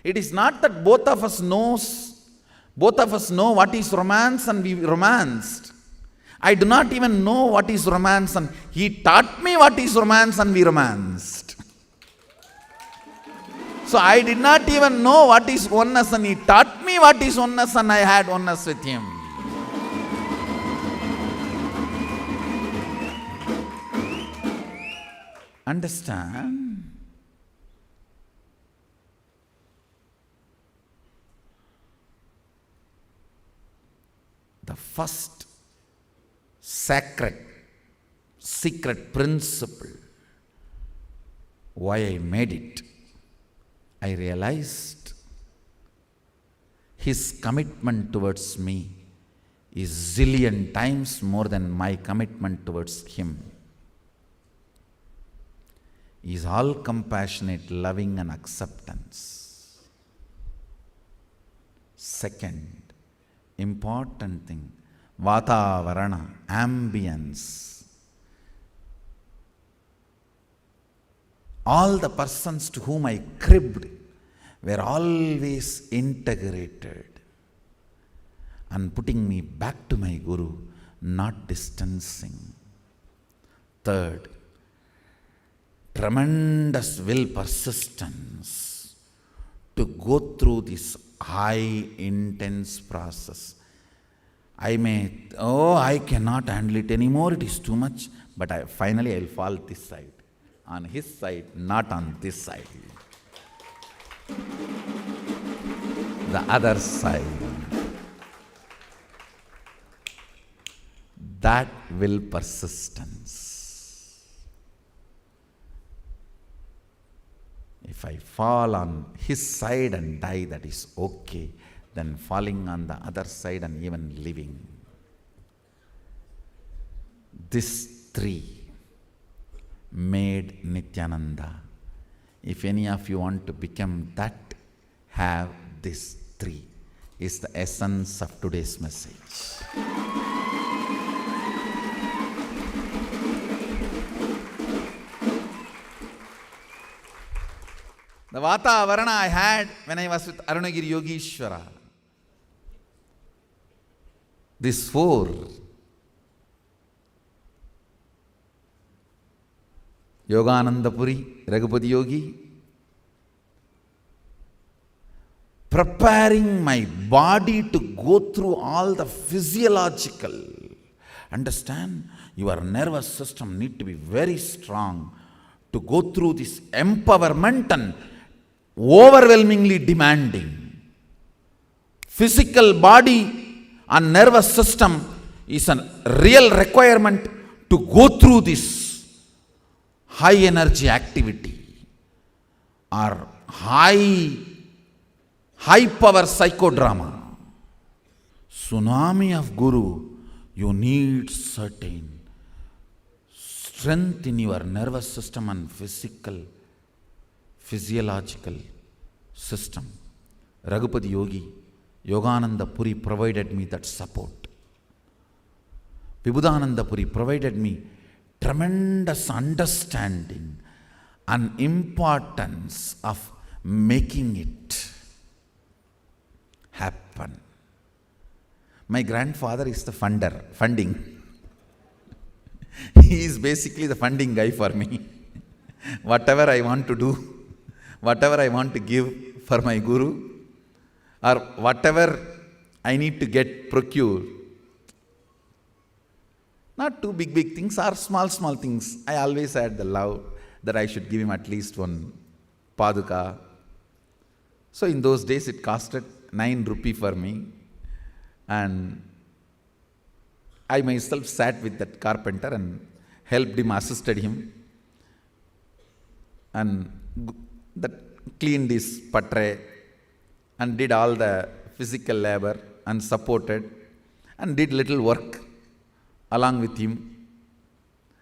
It is not that both of us know what is romance and we romanced. I do not even know what is romance, and he taught me what is romance and we romanced. So I did not even know what is oneness, and he taught me what is oneness, and I had oneness with him. Understand? The first secret principle, why I made it, I realized his commitment towards me is zillion times more than my commitment towards him. He is all compassionate, loving and acceptance. Second important thing, Vatavarana, ambience. All the persons to whom I cribbed were always integrated and putting me back to my Guru, not distancing. Third, tremendous will persistence to go through this high intense process. I cannot handle it anymore, it is too much, but finally I will fall this side. On his side, not on this side. The other side. That will persistence. If I fall on his side and die, that is okay. Than falling on the other side and even living. This three made Nityananda. If any of you want to become that, have this three. Is the essence of today's message. The Vatavarana I had when I was with Arunagiri Yogeshwara. These four, Yogananda Puri, Raghupati Yogi, preparing my body to go through all the physiological. Understand, your nervous system need to be very strong to go through this empowerment and overwhelmingly demanding. Physical body and nervous system is a real requirement to go through this high energy activity or high power psychodrama. Tsunami of Guru, you need certain strength in your nervous system and physiological system. Raghupati Yogi, Yogananda Puri provided me that support. Vibhudananda Puri provided me tremendous understanding and importance of making it happen. My grandfather is the funding. He is basically the funding guy for me. Whatever I want to do, whatever I want to give for my Guru, or whatever I need to procure. Not too big things, or small things. I always had the love that I should give him at least one paduka. So in those days it costed 9 rupee for me. And I myself sat with that carpenter and helped him, assisted him. And that cleaned his patre and did all the physical labor and supported and did little work along with him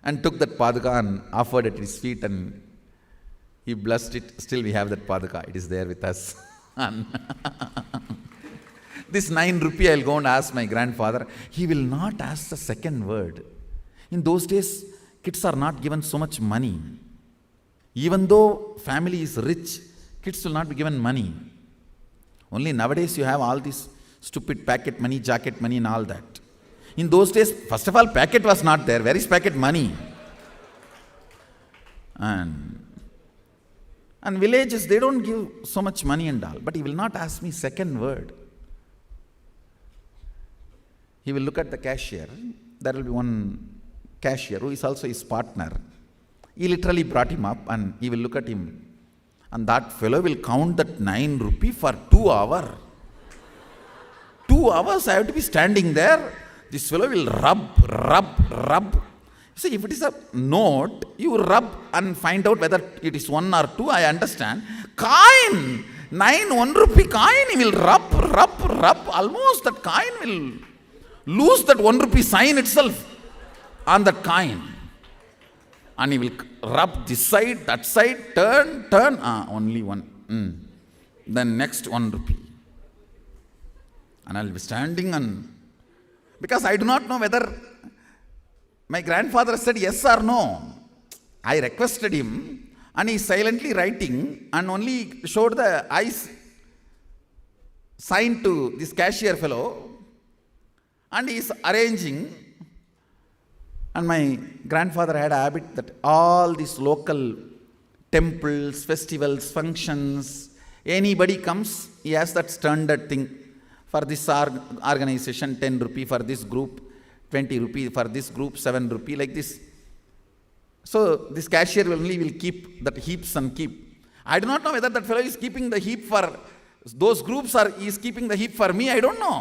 and took that paduka and offered at his feet and he blessed it. Still we have that paduka. It is there with us. This 9 rupee I will go and ask my grandfather. He will not ask the second word. In those days, kids are not given so much money. Even though family is rich, kids will not be given money. Only nowadays you have all this stupid packet money, jacket money and all that. In those days, first of all, packet was not there. Where is packet money? And villages, they don't give so much money and all. But he will not ask me second word. He will look at the cashier. There will be one cashier who is also his partner. He literally brought him up and he will look at him. And that fellow will count that 9 rupee for 2 hours. 2 hours I have to be standing there. This fellow will rub. See, if it is a note, you rub and find out whether it is 1 or 2, I understand. Coin! 1 rupee coin, he will rub. Almost that coin will lose that 1 rupee sign itself on that coin. And he will rub this side, that side, turn. Only one. Then next 1 rupee. And I will be standing because I do not know whether my grandfather said yes or no. I requested him and he is silently writing and only showed the eyes sign to this cashier fellow and he is arranging. And my grandfather had a habit that all these local temples, festivals, functions. Anybody comes, he has that standard thing. For this organization, 10 rupee, for this group, 20 rupee, for this group, 7 rupee, like this. So this cashier only will keep that heaps and keep. I do not know whether that fellow is keeping the heap for those groups or he is keeping the heap for me, I don't know.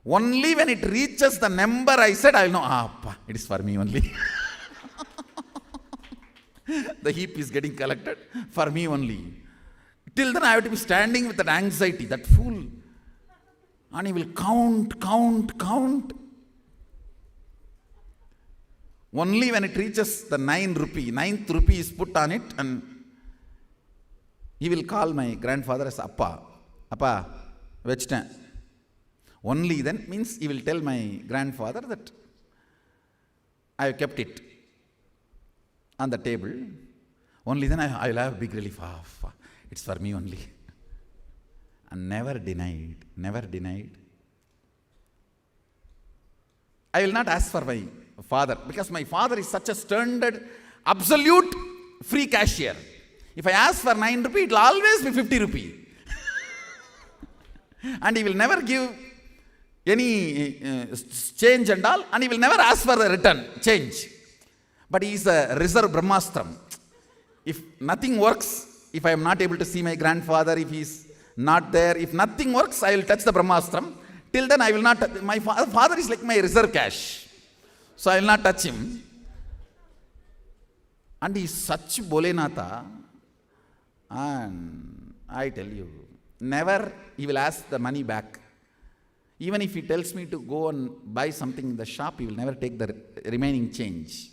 Only when it reaches the number I said, I will know, it is for me only. The heap is getting collected for me only. Till then I have to be standing with that anxiety, that fool. And he will count. Only when it reaches the 9th rupee is put on it, and he will call my grandfather as Appa, vechiten. Only then, means he will tell my grandfather that I have kept it on the table. Only then I will have big relief. It's for me only. And never denied. I will not ask for my father, because my father is such a standard, absolute free cashier. If I ask for 9 rupee, it will always be 50 rupee. And he will never give any change and all, and he will never ask for the return change. But he is a reserve Brahmastram. If nothing works, if I am not able to see my grandfather, if he is not there, if nothing works, I will touch the Brahmastram. Till then I will not, my father is like my reserve cash. So I will not touch him. And he is such Bolenatha. And I tell you, never he will ask the money back. Even if he tells me to go and buy something in the shop, he will never take the remaining change.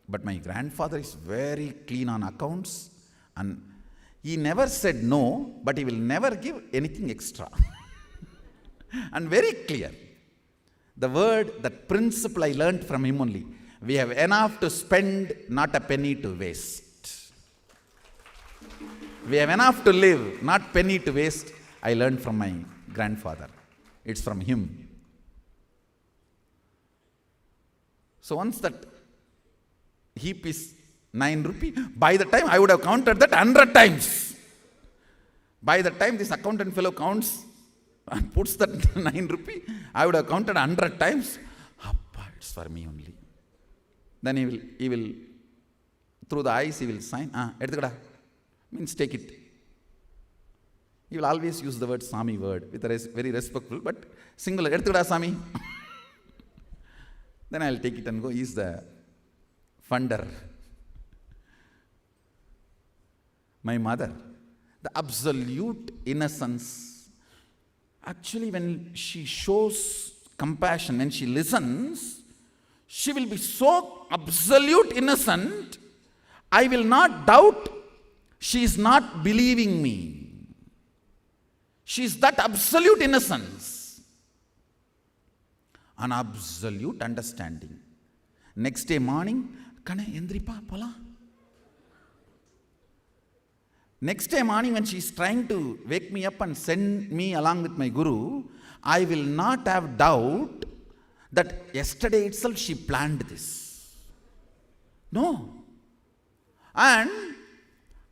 But my grandfather is very clean on accounts, and he never said no, but he will never give anything extra. And very clear. The word, that principle I learned from him only. We have enough to spend, not a penny to waste. We have enough to live, not penny to waste. I learned from my grandfather. It's from him. So once that heap is 9 rupee, by the time I would have counted that 100 times. By the time this accountant fellow counts and puts that 9 rupee, I would have counted 100 times. It's for me only. Then he will through the eyes he will sign. Edukada, means take it. He will always use the word Sami word with a very respectful, but singular. Edukada Sami. Then I will take it and go. He is the funder. My mother, the absolute innocence. Actually, when she shows compassion, when she listens, she will be so absolute innocent, I will not doubt she is not believing me. She is that absolute innocence. An absolute understanding. Next day morning, Kana Endripa Pala. Next day morning, when she is trying to wake me up and send me along with my Guru, I will not have doubt that yesterday itself she planned this. No. And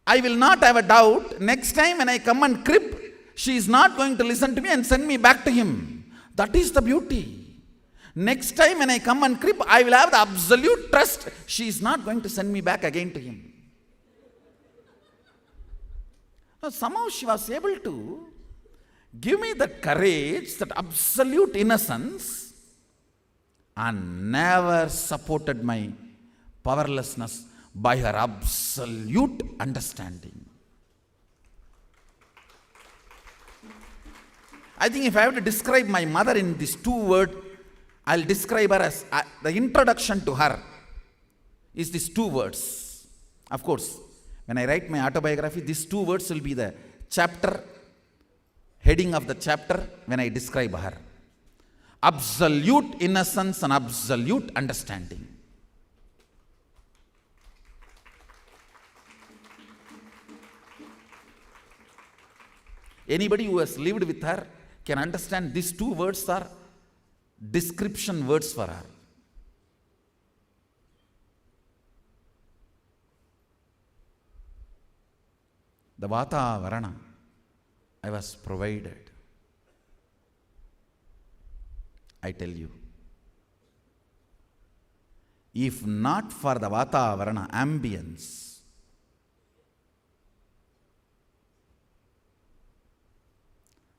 I will not have a doubt next time when I come and crib, she is not going to listen to me and send me back to him. That is the beauty. Next time when I come and crib, I will have the absolute trust she is not going to send me back again to him. Now, somehow she was able to give me that courage, that absolute innocence, and never supported my powerlessness by her absolute understanding. I think if I have to describe my mother in these 2 words, I'll describe her as the introduction to her is these 2 words. Of course, when I write my autobiography, these 2 words will be the chapter, heading of the chapter when I describe her. Absolute innocence and absolute understanding. Anybody who has lived with her can understand these 2 words are description words for her. the Vatavarana I was provided. I tell you, if not for the Vatavarana ambience,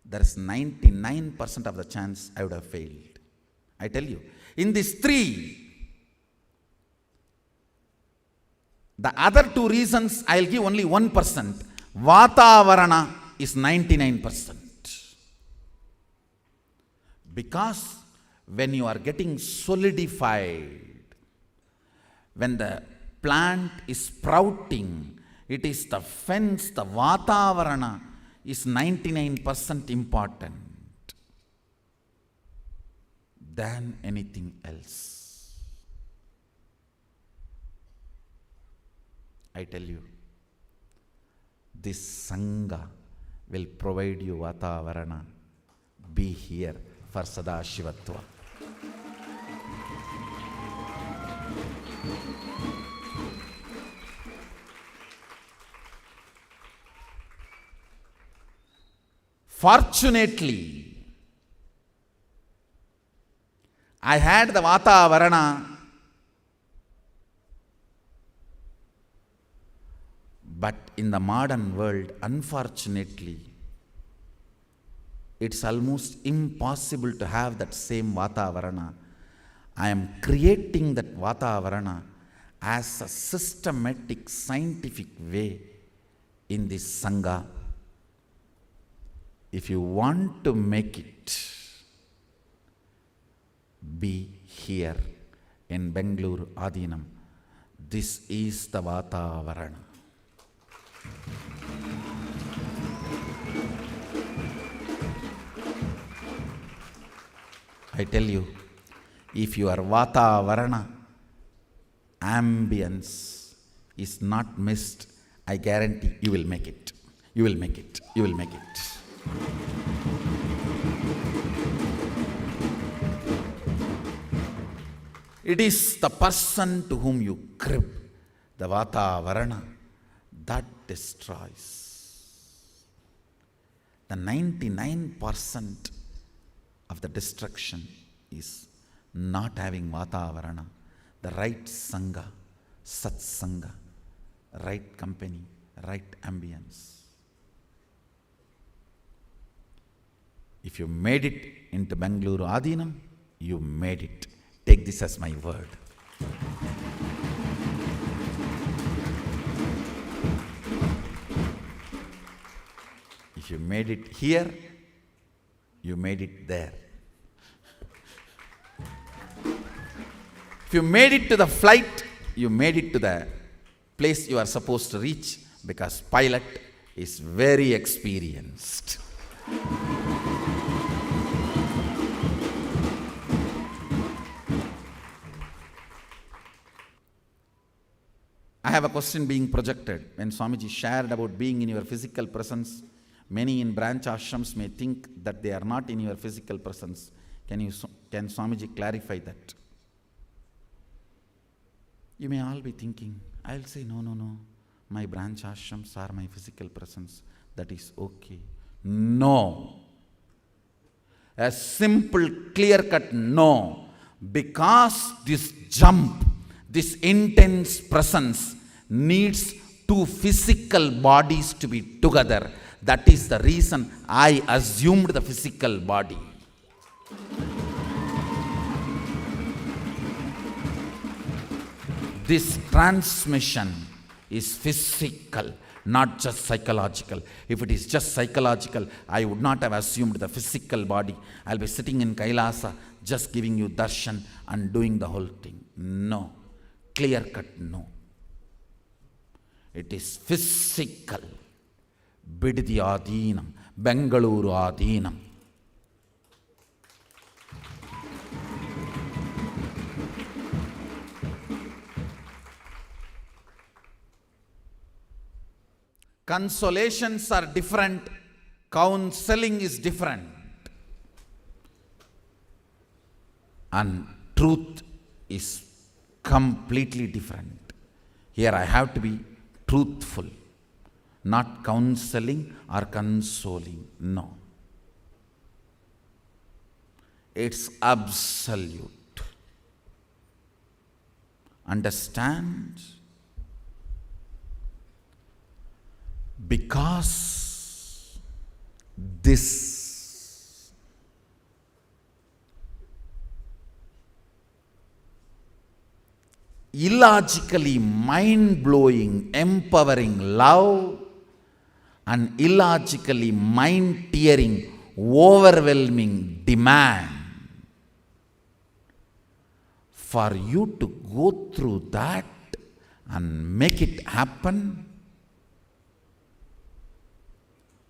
there is 99% of the chance I would have failed. I tell you, in these three, the other two reasons I'll give only 1%. Vatavarana is 99%. Because when you are getting solidified, when the plant is sprouting, it is the fence, the Vatavarana is 99% important than anything else. I tell you, this Sangha will provide you Vatavarana. Be here for Sadashivatva. Fortunately, I had the Vatavarana, but in the modern world, unfortunately, it's almost impossible to have that same Vatavarana. I am creating that Vatavarana as a systematic, scientific way in this Sangha. If you want to make it, be here in Bengaluru Adinam. This is the Vatavarana. I tell you, if your Vatavarana ambience is not missed, I guarantee you will make it. You will make it. You will make it. It is the person to whom you crib, the Vatavarana, that destroys. The 99% of the destruction is not having Vatavarana, the right Sangha, Satsanga, right company, right ambience. If you made it into Bengaluru Adinam, you made it. Take this as my word. If you made it here, you made it there. If you made it to the flight, you made it to the place you are supposed to reach, because pilot is very experienced. I have a question being projected. When Swamiji shared about being in your physical presence, many in branch ashrams may think that they are not in your physical presence. Can Swamiji clarify that? You may all be thinking, I'll say, no. My branch ashrams are my physical presence. That is okay. No. A simple, clear-cut no. Because this jump, this intense presence needs two physical bodies to be together. That is the reason I assumed the physical body. This transmission is physical, not just psychological. If it is just psychological, I would not have assumed the physical body. I'll be sitting in Kailasa, just giving you darshan and doing the whole thing. No. Clear cut, no. It is physical. Biddi Adinam, Bengaluru Adinam. Consolations are different. Counseling is different. And truth is completely different. Here I have to be truthful. not counseling or consoling. No. It's absolute. Understand? Because this illogically mind-blowing, empowering love and illogically mind-tearing, overwhelming demand for you to go through that and make it happen,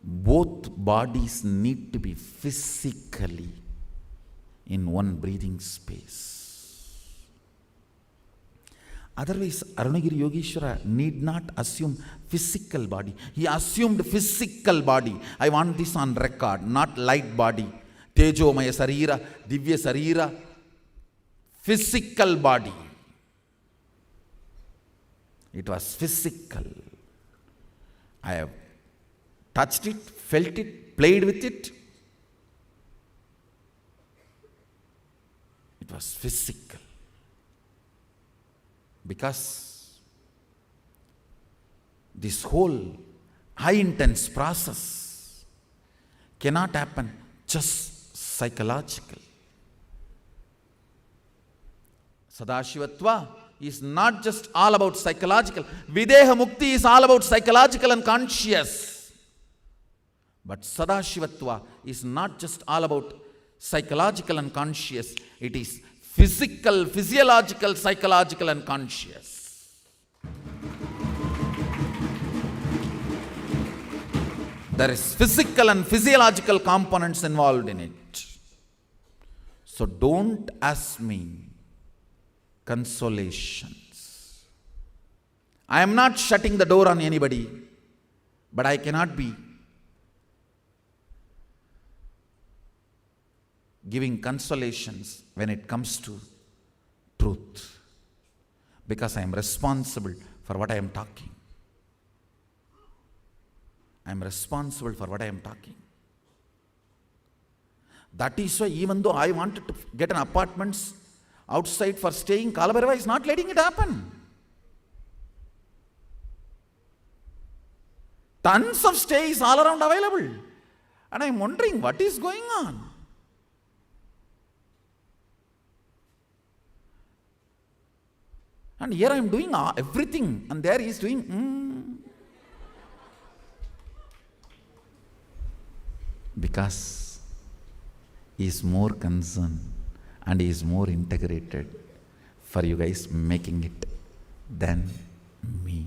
both bodies need to be physically in one breathing space. Otherwise, Arunagiri Yogeshwara need not assume physical body. He assumed physical body. I want this on record, not light body. Tejomaya Sarira, Divya Sarira, physical body. It was physical. I have touched it, felt it, played with it. It was physical. Because this whole high intense process cannot happen just psychological. Sadashivatva is not just all about psychological. Videha Mukti is all about psychological and conscious. But Sadashivatva is not just all about psychological and conscious. It is physical, physiological, psychological and conscious. There is physical and physiological components involved in it. So don't ask me consolations. I am not shutting the door on anybody, but I cannot be giving consolations when it comes to truth, because I am responsible for what I am talking. I am responsible for what I am talking. That is why even though I wanted to get an apartment outside for staying, Kalabhairava is not letting it happen. Tons of stays all around available. And I am wondering what is going on. And here I am doing everything, and there he is doing Because he is more concerned and he is more integrated for you guys making it than me.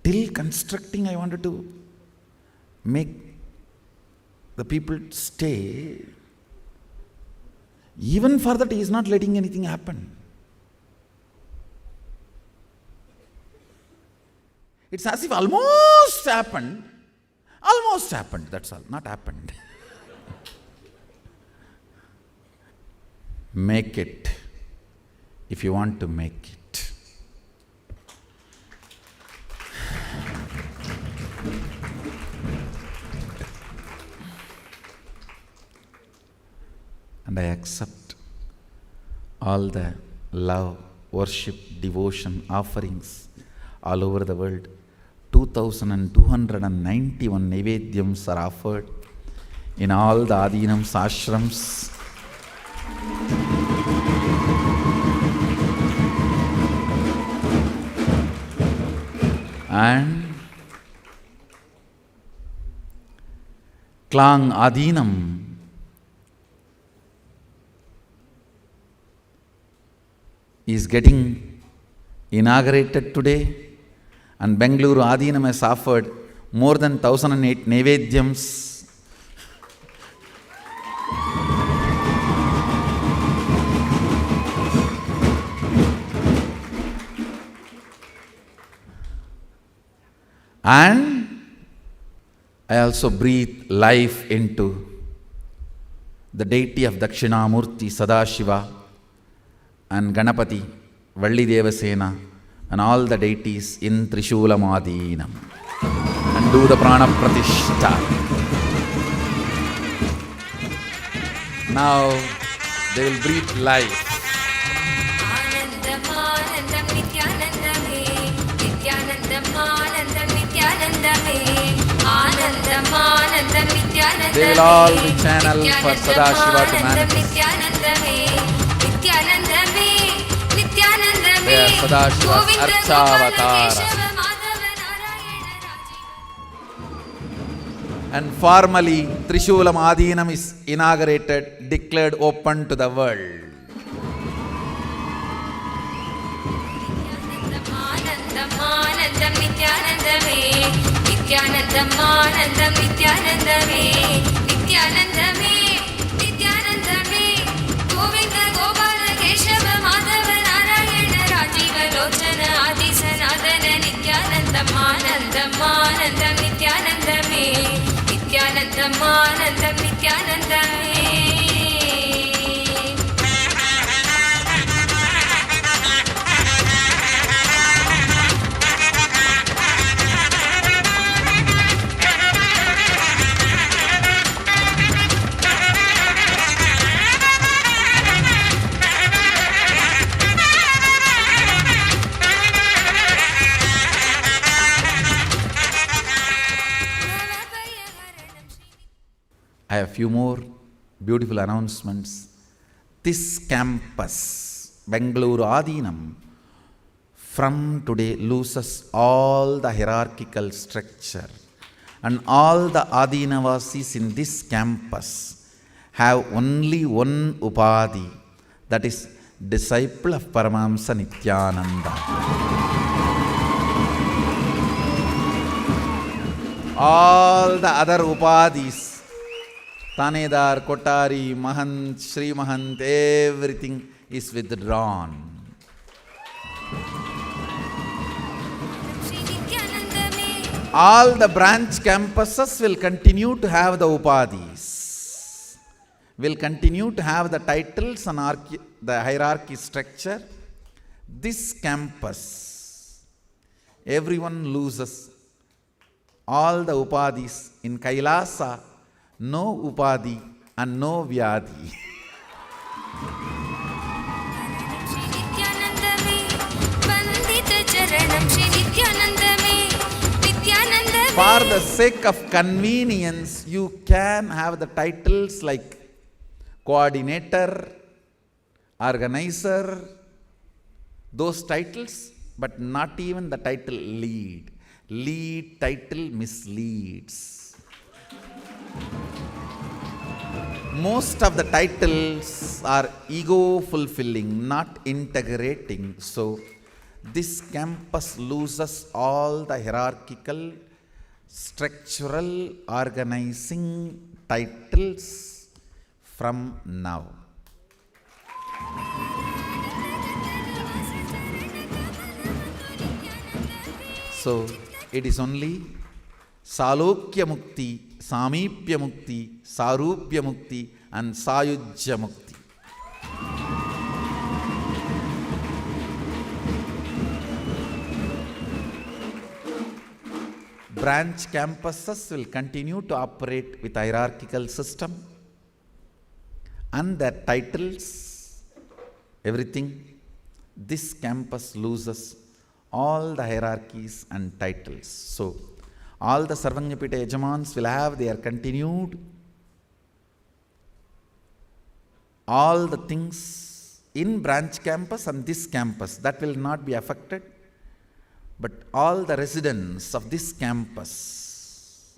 Till constructing, I wanted to make the people stay. Even for that, he is not letting anything happen. It's as if almost happened, that's all, not happened. Make it, if you want to make it. And I accept all the love, worship, devotion, offerings all over the world. 2,291 Naivedyams are offered in all the Adinams, ashrams. And Klang Adinam is getting inaugurated today, and Bengaluru Adinam has offered more than 1,008 Naivedyams. And I also breathe life into the deity of Dakshinamurti, Sadashiva, and Ganapati, Valli Devasena, and all the deities in Trishulamādīnam, and do the Prana Pratishta. Now they will breathe life. Anandam Anandam Nityanandame, Nityanandam Anandam Nityanandame, Anandam Anandam Nityanandame. They will all be channel for Sadashiva to manifest. Nityanandame, Nityanandame, Nityanandame. They are Sadashiva's Govinda Gopala Archavatara. Keshava Madhava Narayana Rajiva. And formally, Trishulamādīnam is inaugurated, declared open to the world. Nityanandam Anandam Nityanandame, Nityanandam Anandam Nityanandame, Nityanandame, Nityanandame. Govinda Gopala Keshava Madhava Narayana Rajiva Lochana Adi Sanatana Nityanandam Anandam Anandam Nityanandame, Nityanandam Anandam Nityanandame. I have few more beautiful announcements. This campus, Bengaluru Adinam, from today loses all the hierarchical structure, and all the Adinavasis in this campus have only one Upadhi, that is disciple of Paramahamsa Nityananda. All the other Upadhis, Tanedar, Kotari, Mahant, Sri Mahant, everything is withdrawn. All the branch campuses will continue to have the Upadhis, will continue to have the titles and the hierarchy structure. This campus, everyone loses all the Upadhis. In Kailasa, no Upadhi and no Vyadhi. For the sake of convenience, you can have the titles like coordinator, organizer, those titles, but not even the title lead. Lead title misleads. Most of the titles are ego-fulfilling, not integrating. So, this campus loses all the hierarchical, structural, organizing titles from now. So, it is only Salokya Mukti, Samipya Mukti, Sarupya Mukti and Sayujya Mukti. Branch campuses will continue to operate with hierarchical system, and their titles, everything, this campus loses all the hierarchies and titles. So, all the Sarvajñapīఠa Yajamans will have their continued, all the things in branch campus and this campus, that will not be affected. But all the residents of this campus,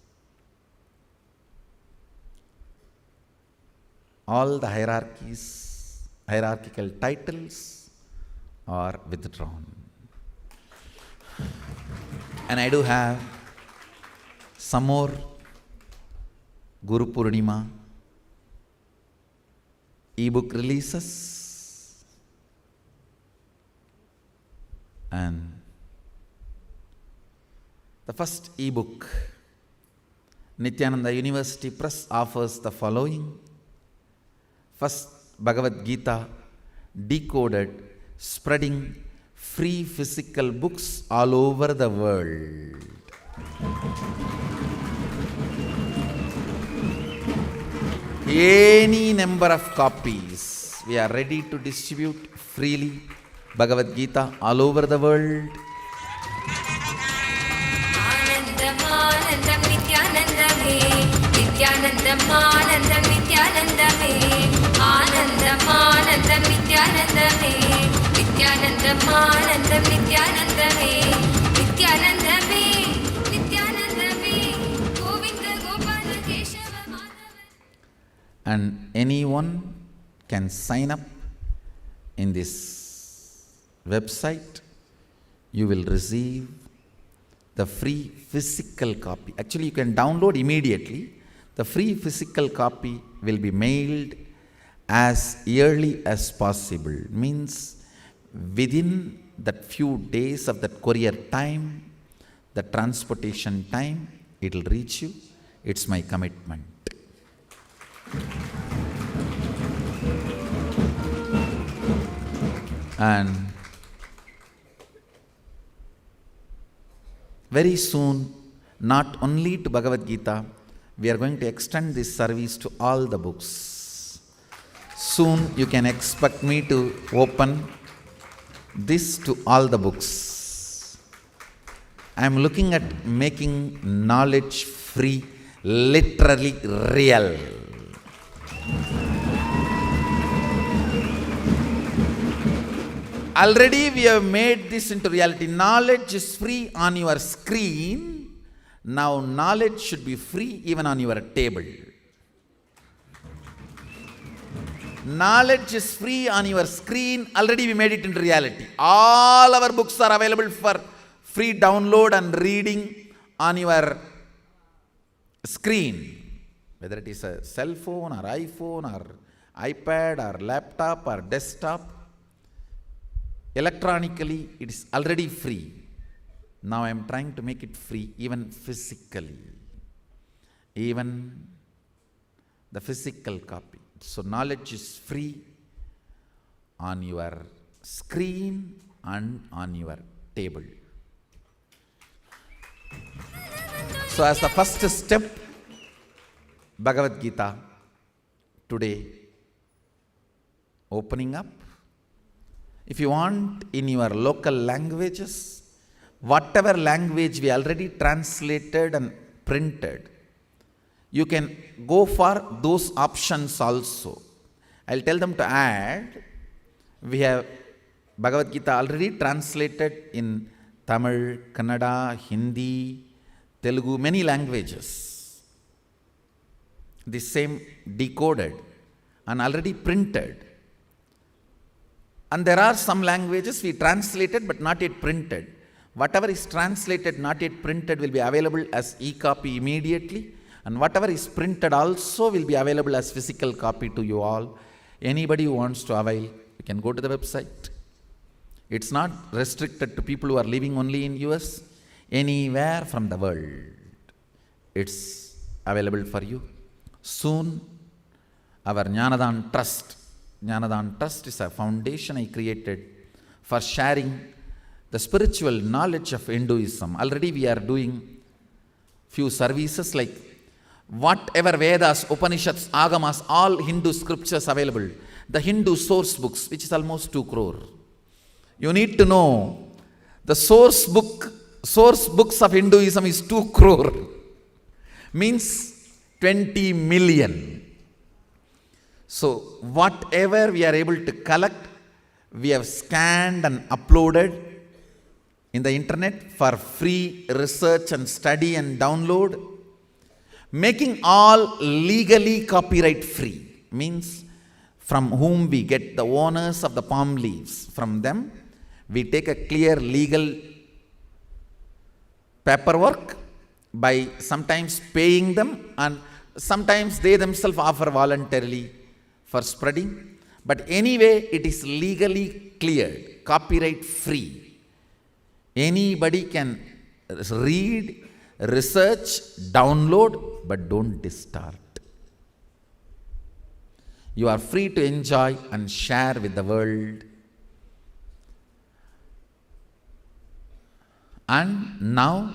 all the hierarchies, hierarchical titles are withdrawn. And I do have some more Guru Purnima e-book releases, and the first e-book, Nityananda University Press offers the following. First, Bhagavad Gita, Decoded, spreading free physical books all over the world. Any number of copies we are ready to distribute freely. Bhagavad Gita all over the world. Anandam Anandam Nityanandame, Nityanandam Anandam Nityanandame, Anandam Anandam Nityanandame, Nityanandam Anandam Nityanandame, Nityanandame, Nityanandame, Govinda Gopala Keshava Madhava. And anyone can sign up in this website. You will receive the free physical copy. Actually, you can download immediately. The free physical copy will be mailed as early as possible. Means within that few days of that courier time, the transportation time, it will reach you. It's my commitment. And very soon, not only to Bhagavad Gita, we are going to extend this service to all the books. Soon you can expect me to open this to all the books. I am looking at making knowledge free, literally real. Already we have made this into reality. Knowledge is free on your screen. Now knowledge should be free even on your table. Knowledge is free on your screen. Already we made it into reality. All our books are available for free download and reading on your screen. Whether it is a cell phone or iPhone or iPad or laptop or desktop. Electronically, it is already free. Now I am trying to make it free, even physically. Even the physical copy. So knowledge is free on your screen and on your table. So as the first step, Bhagavad Gita today opening up. If you want in your local languages, whatever language we already translated and printed, you can go for those options also. I'll tell them to add. We have Bhagavad Gita already translated in Tamil, Kannada, Hindi, Telugu, many languages. The same decoded and already printed. And there are some languages we translated but not yet printed. Whatever is translated, not yet printed, will be available as e-copy immediately. And whatever is printed also will be available as physical copy to you all. Anybody who wants to avail, you can go to the website. It's not restricted to people who are living only in US. Anywhere from the world, it's available for you. Soon, our Jnanadan Trust. Jnanadan Trust is a foundation I created for sharing the spiritual knowledge of Hinduism. Already we are doing few services like whatever Vedas, Upanishads, Agamas, all Hindu scriptures available. The Hindu source books, which is almost 2 crore. You need to know the source books of Hinduism is 2 crore. Means 20 million. So whatever we are able to collect, we have scanned and uploaded in the internet for free research and study and download, making all legally copyright free. Means from whom we get the owners of the palm leaves. From them, we take a clear legal paperwork by sometimes paying them and sometimes they themselves offer voluntarily for spreading. But anyway, it is legally cleared, copyright free. Anybody can read, research, download, but don't distort. You are free to enjoy and share with the world. And now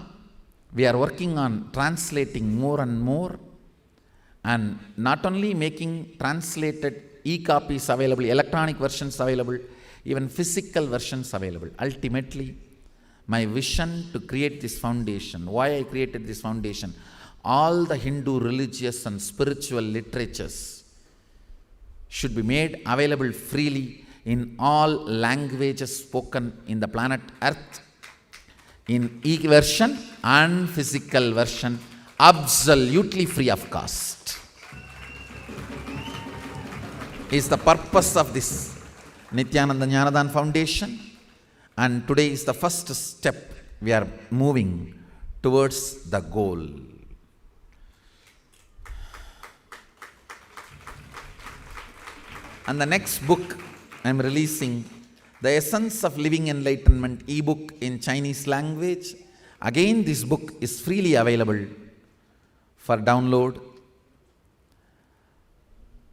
we are working on translating more and more, and not only making translated e-copies available, electronic versions available, even physical versions available. Ultimately, my vision to create this foundation, why I created this foundation, all the Hindu religious and spiritual literatures should be made available freely in all languages spoken in the planet Earth, in e-version and physical version, absolutely free of cost. Is the purpose of this Nityananda Jnanadan Foundation, and today is the first step we are moving towards the goal. And the next book I am releasing, The Essence of Living Enlightenment e-book in Chinese language. Again, this book is freely available for download.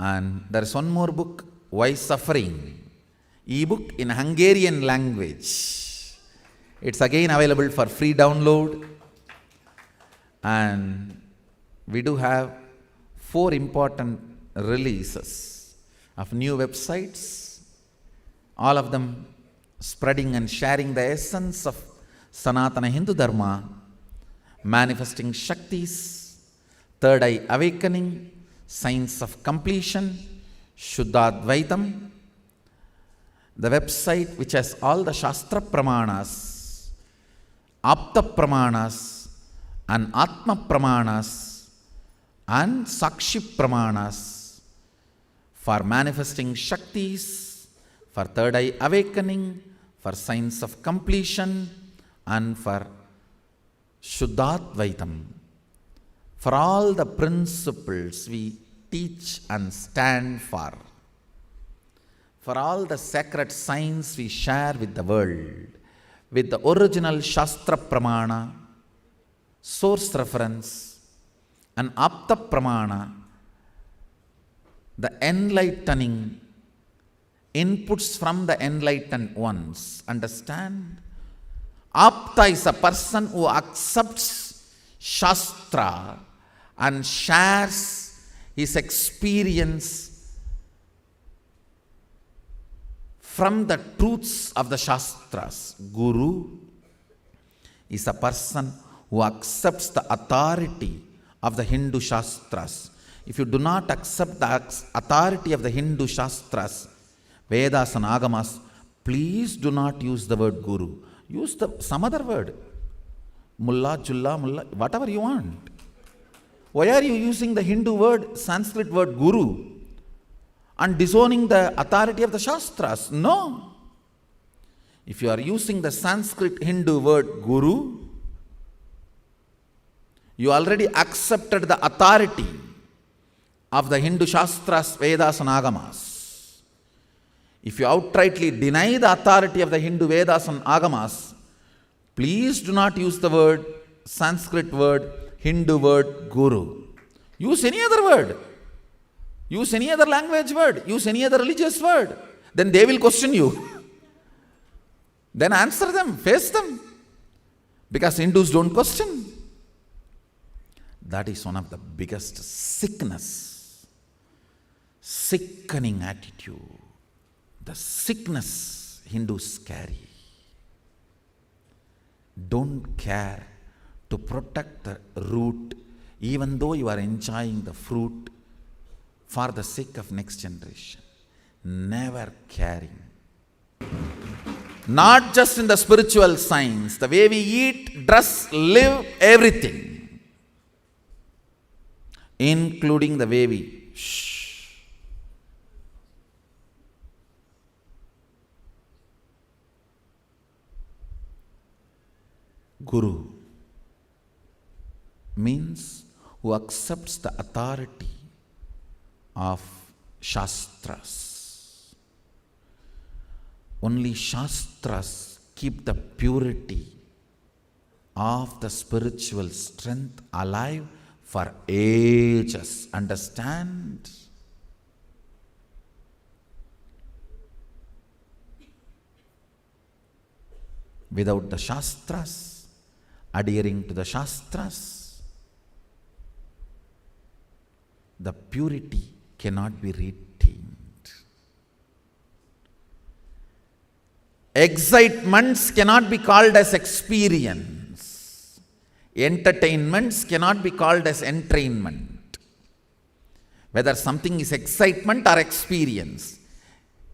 And there is one more book, Why Suffering, e-book in Hungarian language. It's again available for free download. And we do have 4 important releases of new websites, all of them spreading and sharing the essence of Sanatana Hindu Dharma, manifesting Shaktis, Third Eye Awakening, Science of Completion, Shuddhadvaitam, the website which has all the Shastra Pramanas, Apta Pramanas, and Atma Pramanas, and Sakshi Pramanas for manifesting Shaktis, for Third Eye Awakening, for Science of Completion, and for Shuddhadvaitam. For all the principles we teach and stand for all the sacred science we share with the world, with the original Shastra Pramana, source reference, and Apta Pramana, the enlightening inputs from the enlightened ones. Understand? Apta is a person who accepts Shastra and shares his experience from the truths of the Shastras. Guru is a person who accepts the authority of the Hindu Shastras. If you do not accept the authority of the Hindu Shastras, Vedas and Agamas, please do not use the word Guru. Use some other word. Mullah, Julla, Mullah, whatever you want. Why are you using the Hindu word, Sanskrit word Guru, and disowning the authority of the Shastras? No. If you are using the Sanskrit Hindu word Guru, you already accepted the authority of the Hindu Shastras, Vedas and Agamas. If you outrightly deny the authority of the Hindu Vedas and Agamas, please do not use the word, Sanskrit word, Hindu word, Guru. Use any other word. Use any other language word. Use any other religious word. Then they will question you. Then answer them, face them. Because Hindus don't question. That is one of the biggest sickness, sickening attitude. The sickness Hindus carry. Don't care to protect the root, even though you are enjoying the fruit for the sake of next generation. Never caring. Not just in the spiritual science, the way we eat, dress, live, everything, including the way we Guru means who accepts the authority of Shastras. Only Shastras keep the purity of the spiritual strength alive for ages. Understand? without the Shastras, adhering to the Shastras, the purity cannot be retained. Excitements cannot be called as experience. Entertainments cannot be called as entrainment. Whether something is excitement or experience,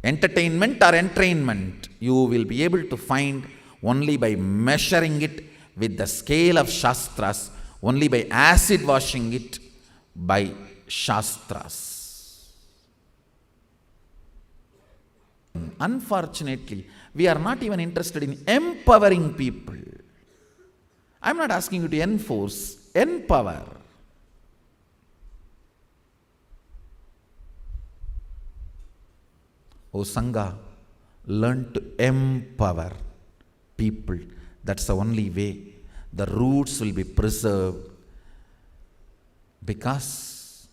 entertainment or entrainment, you will be able to find only by measuring it with the scale of Shastras, only by acid washing it by Shastras. Unfortunately, we are not even interested in empowering people. I am not asking you to enforce, empower. O Sangha, learn to empower people. That's the only way. The roots will be preserved because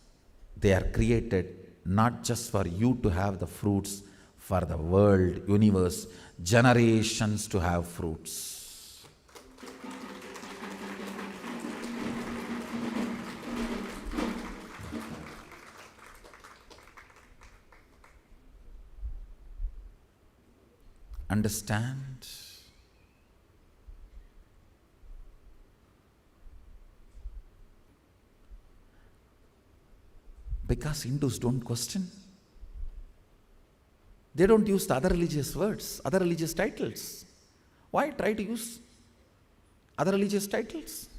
they are created not just for you to have the fruits, for the world, universe, generations to have fruits. Understand? Because Hindus don't question. They don't use the other religious words, other religious titles. Why try to use other religious titles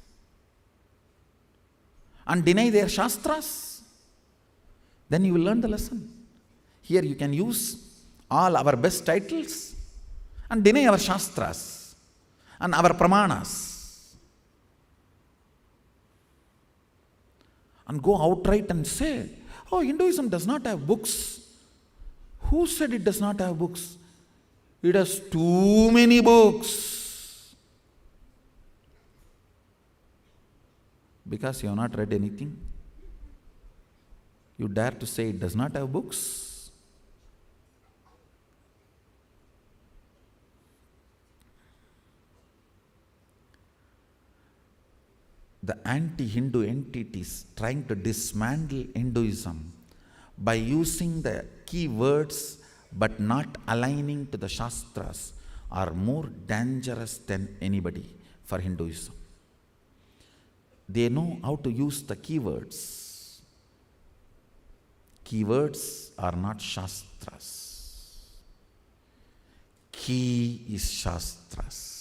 and deny their Shastras? Then you will learn the lesson. Here you can use all our best titles and deny our Shastras and our Pramanas. And go outright and say, oh, Hinduism does not have books. Who said it does not have books? It has too many books. Because you have not read anything, you dare to say it does not have books? The anti-Hindu entities trying to dismantle Hinduism by using the key words but not aligning to the Shastras are more dangerous than anybody for Hinduism. They know how to use the keywords. Keywords are not Shastras. Key is Shastras.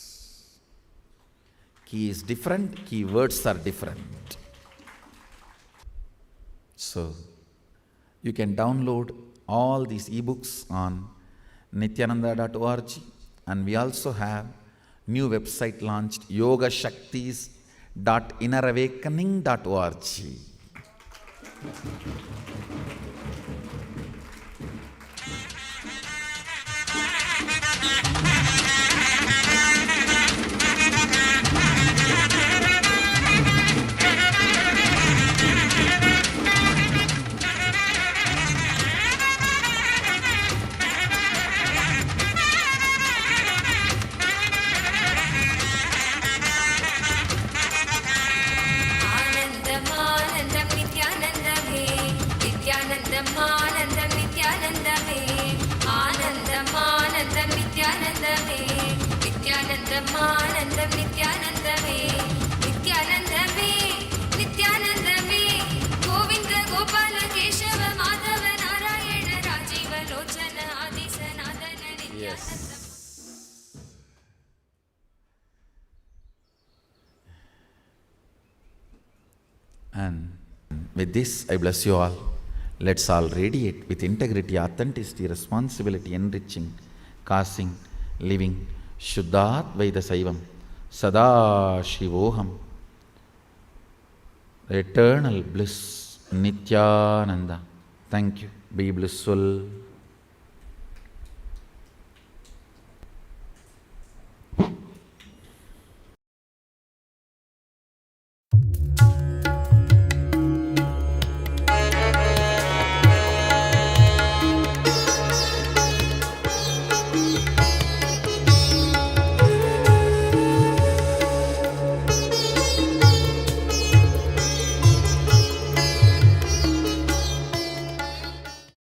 Key is different, keywords are different. So, you can download all these ebooks on nityananda.org, and we also have new website launched, yogashaktis.innerawakening.org. ஆனந்தம் நித்யானந்தமே நித்யானந்தமே நித்யானந்தமே கோவிந்த கோபால கேசவ மாதவ நாராயண ராஜீவ லோச்சன ஆதி சநாதன Nithyanandam. And with this, I bless you all. Let's all radiate with integrity, authenticity, responsibility, enriching, causing, living, Shuddhat Vaida Saivam, Sada Shivoham, eternal bliss, Nityananda. Thank you. Be blissful.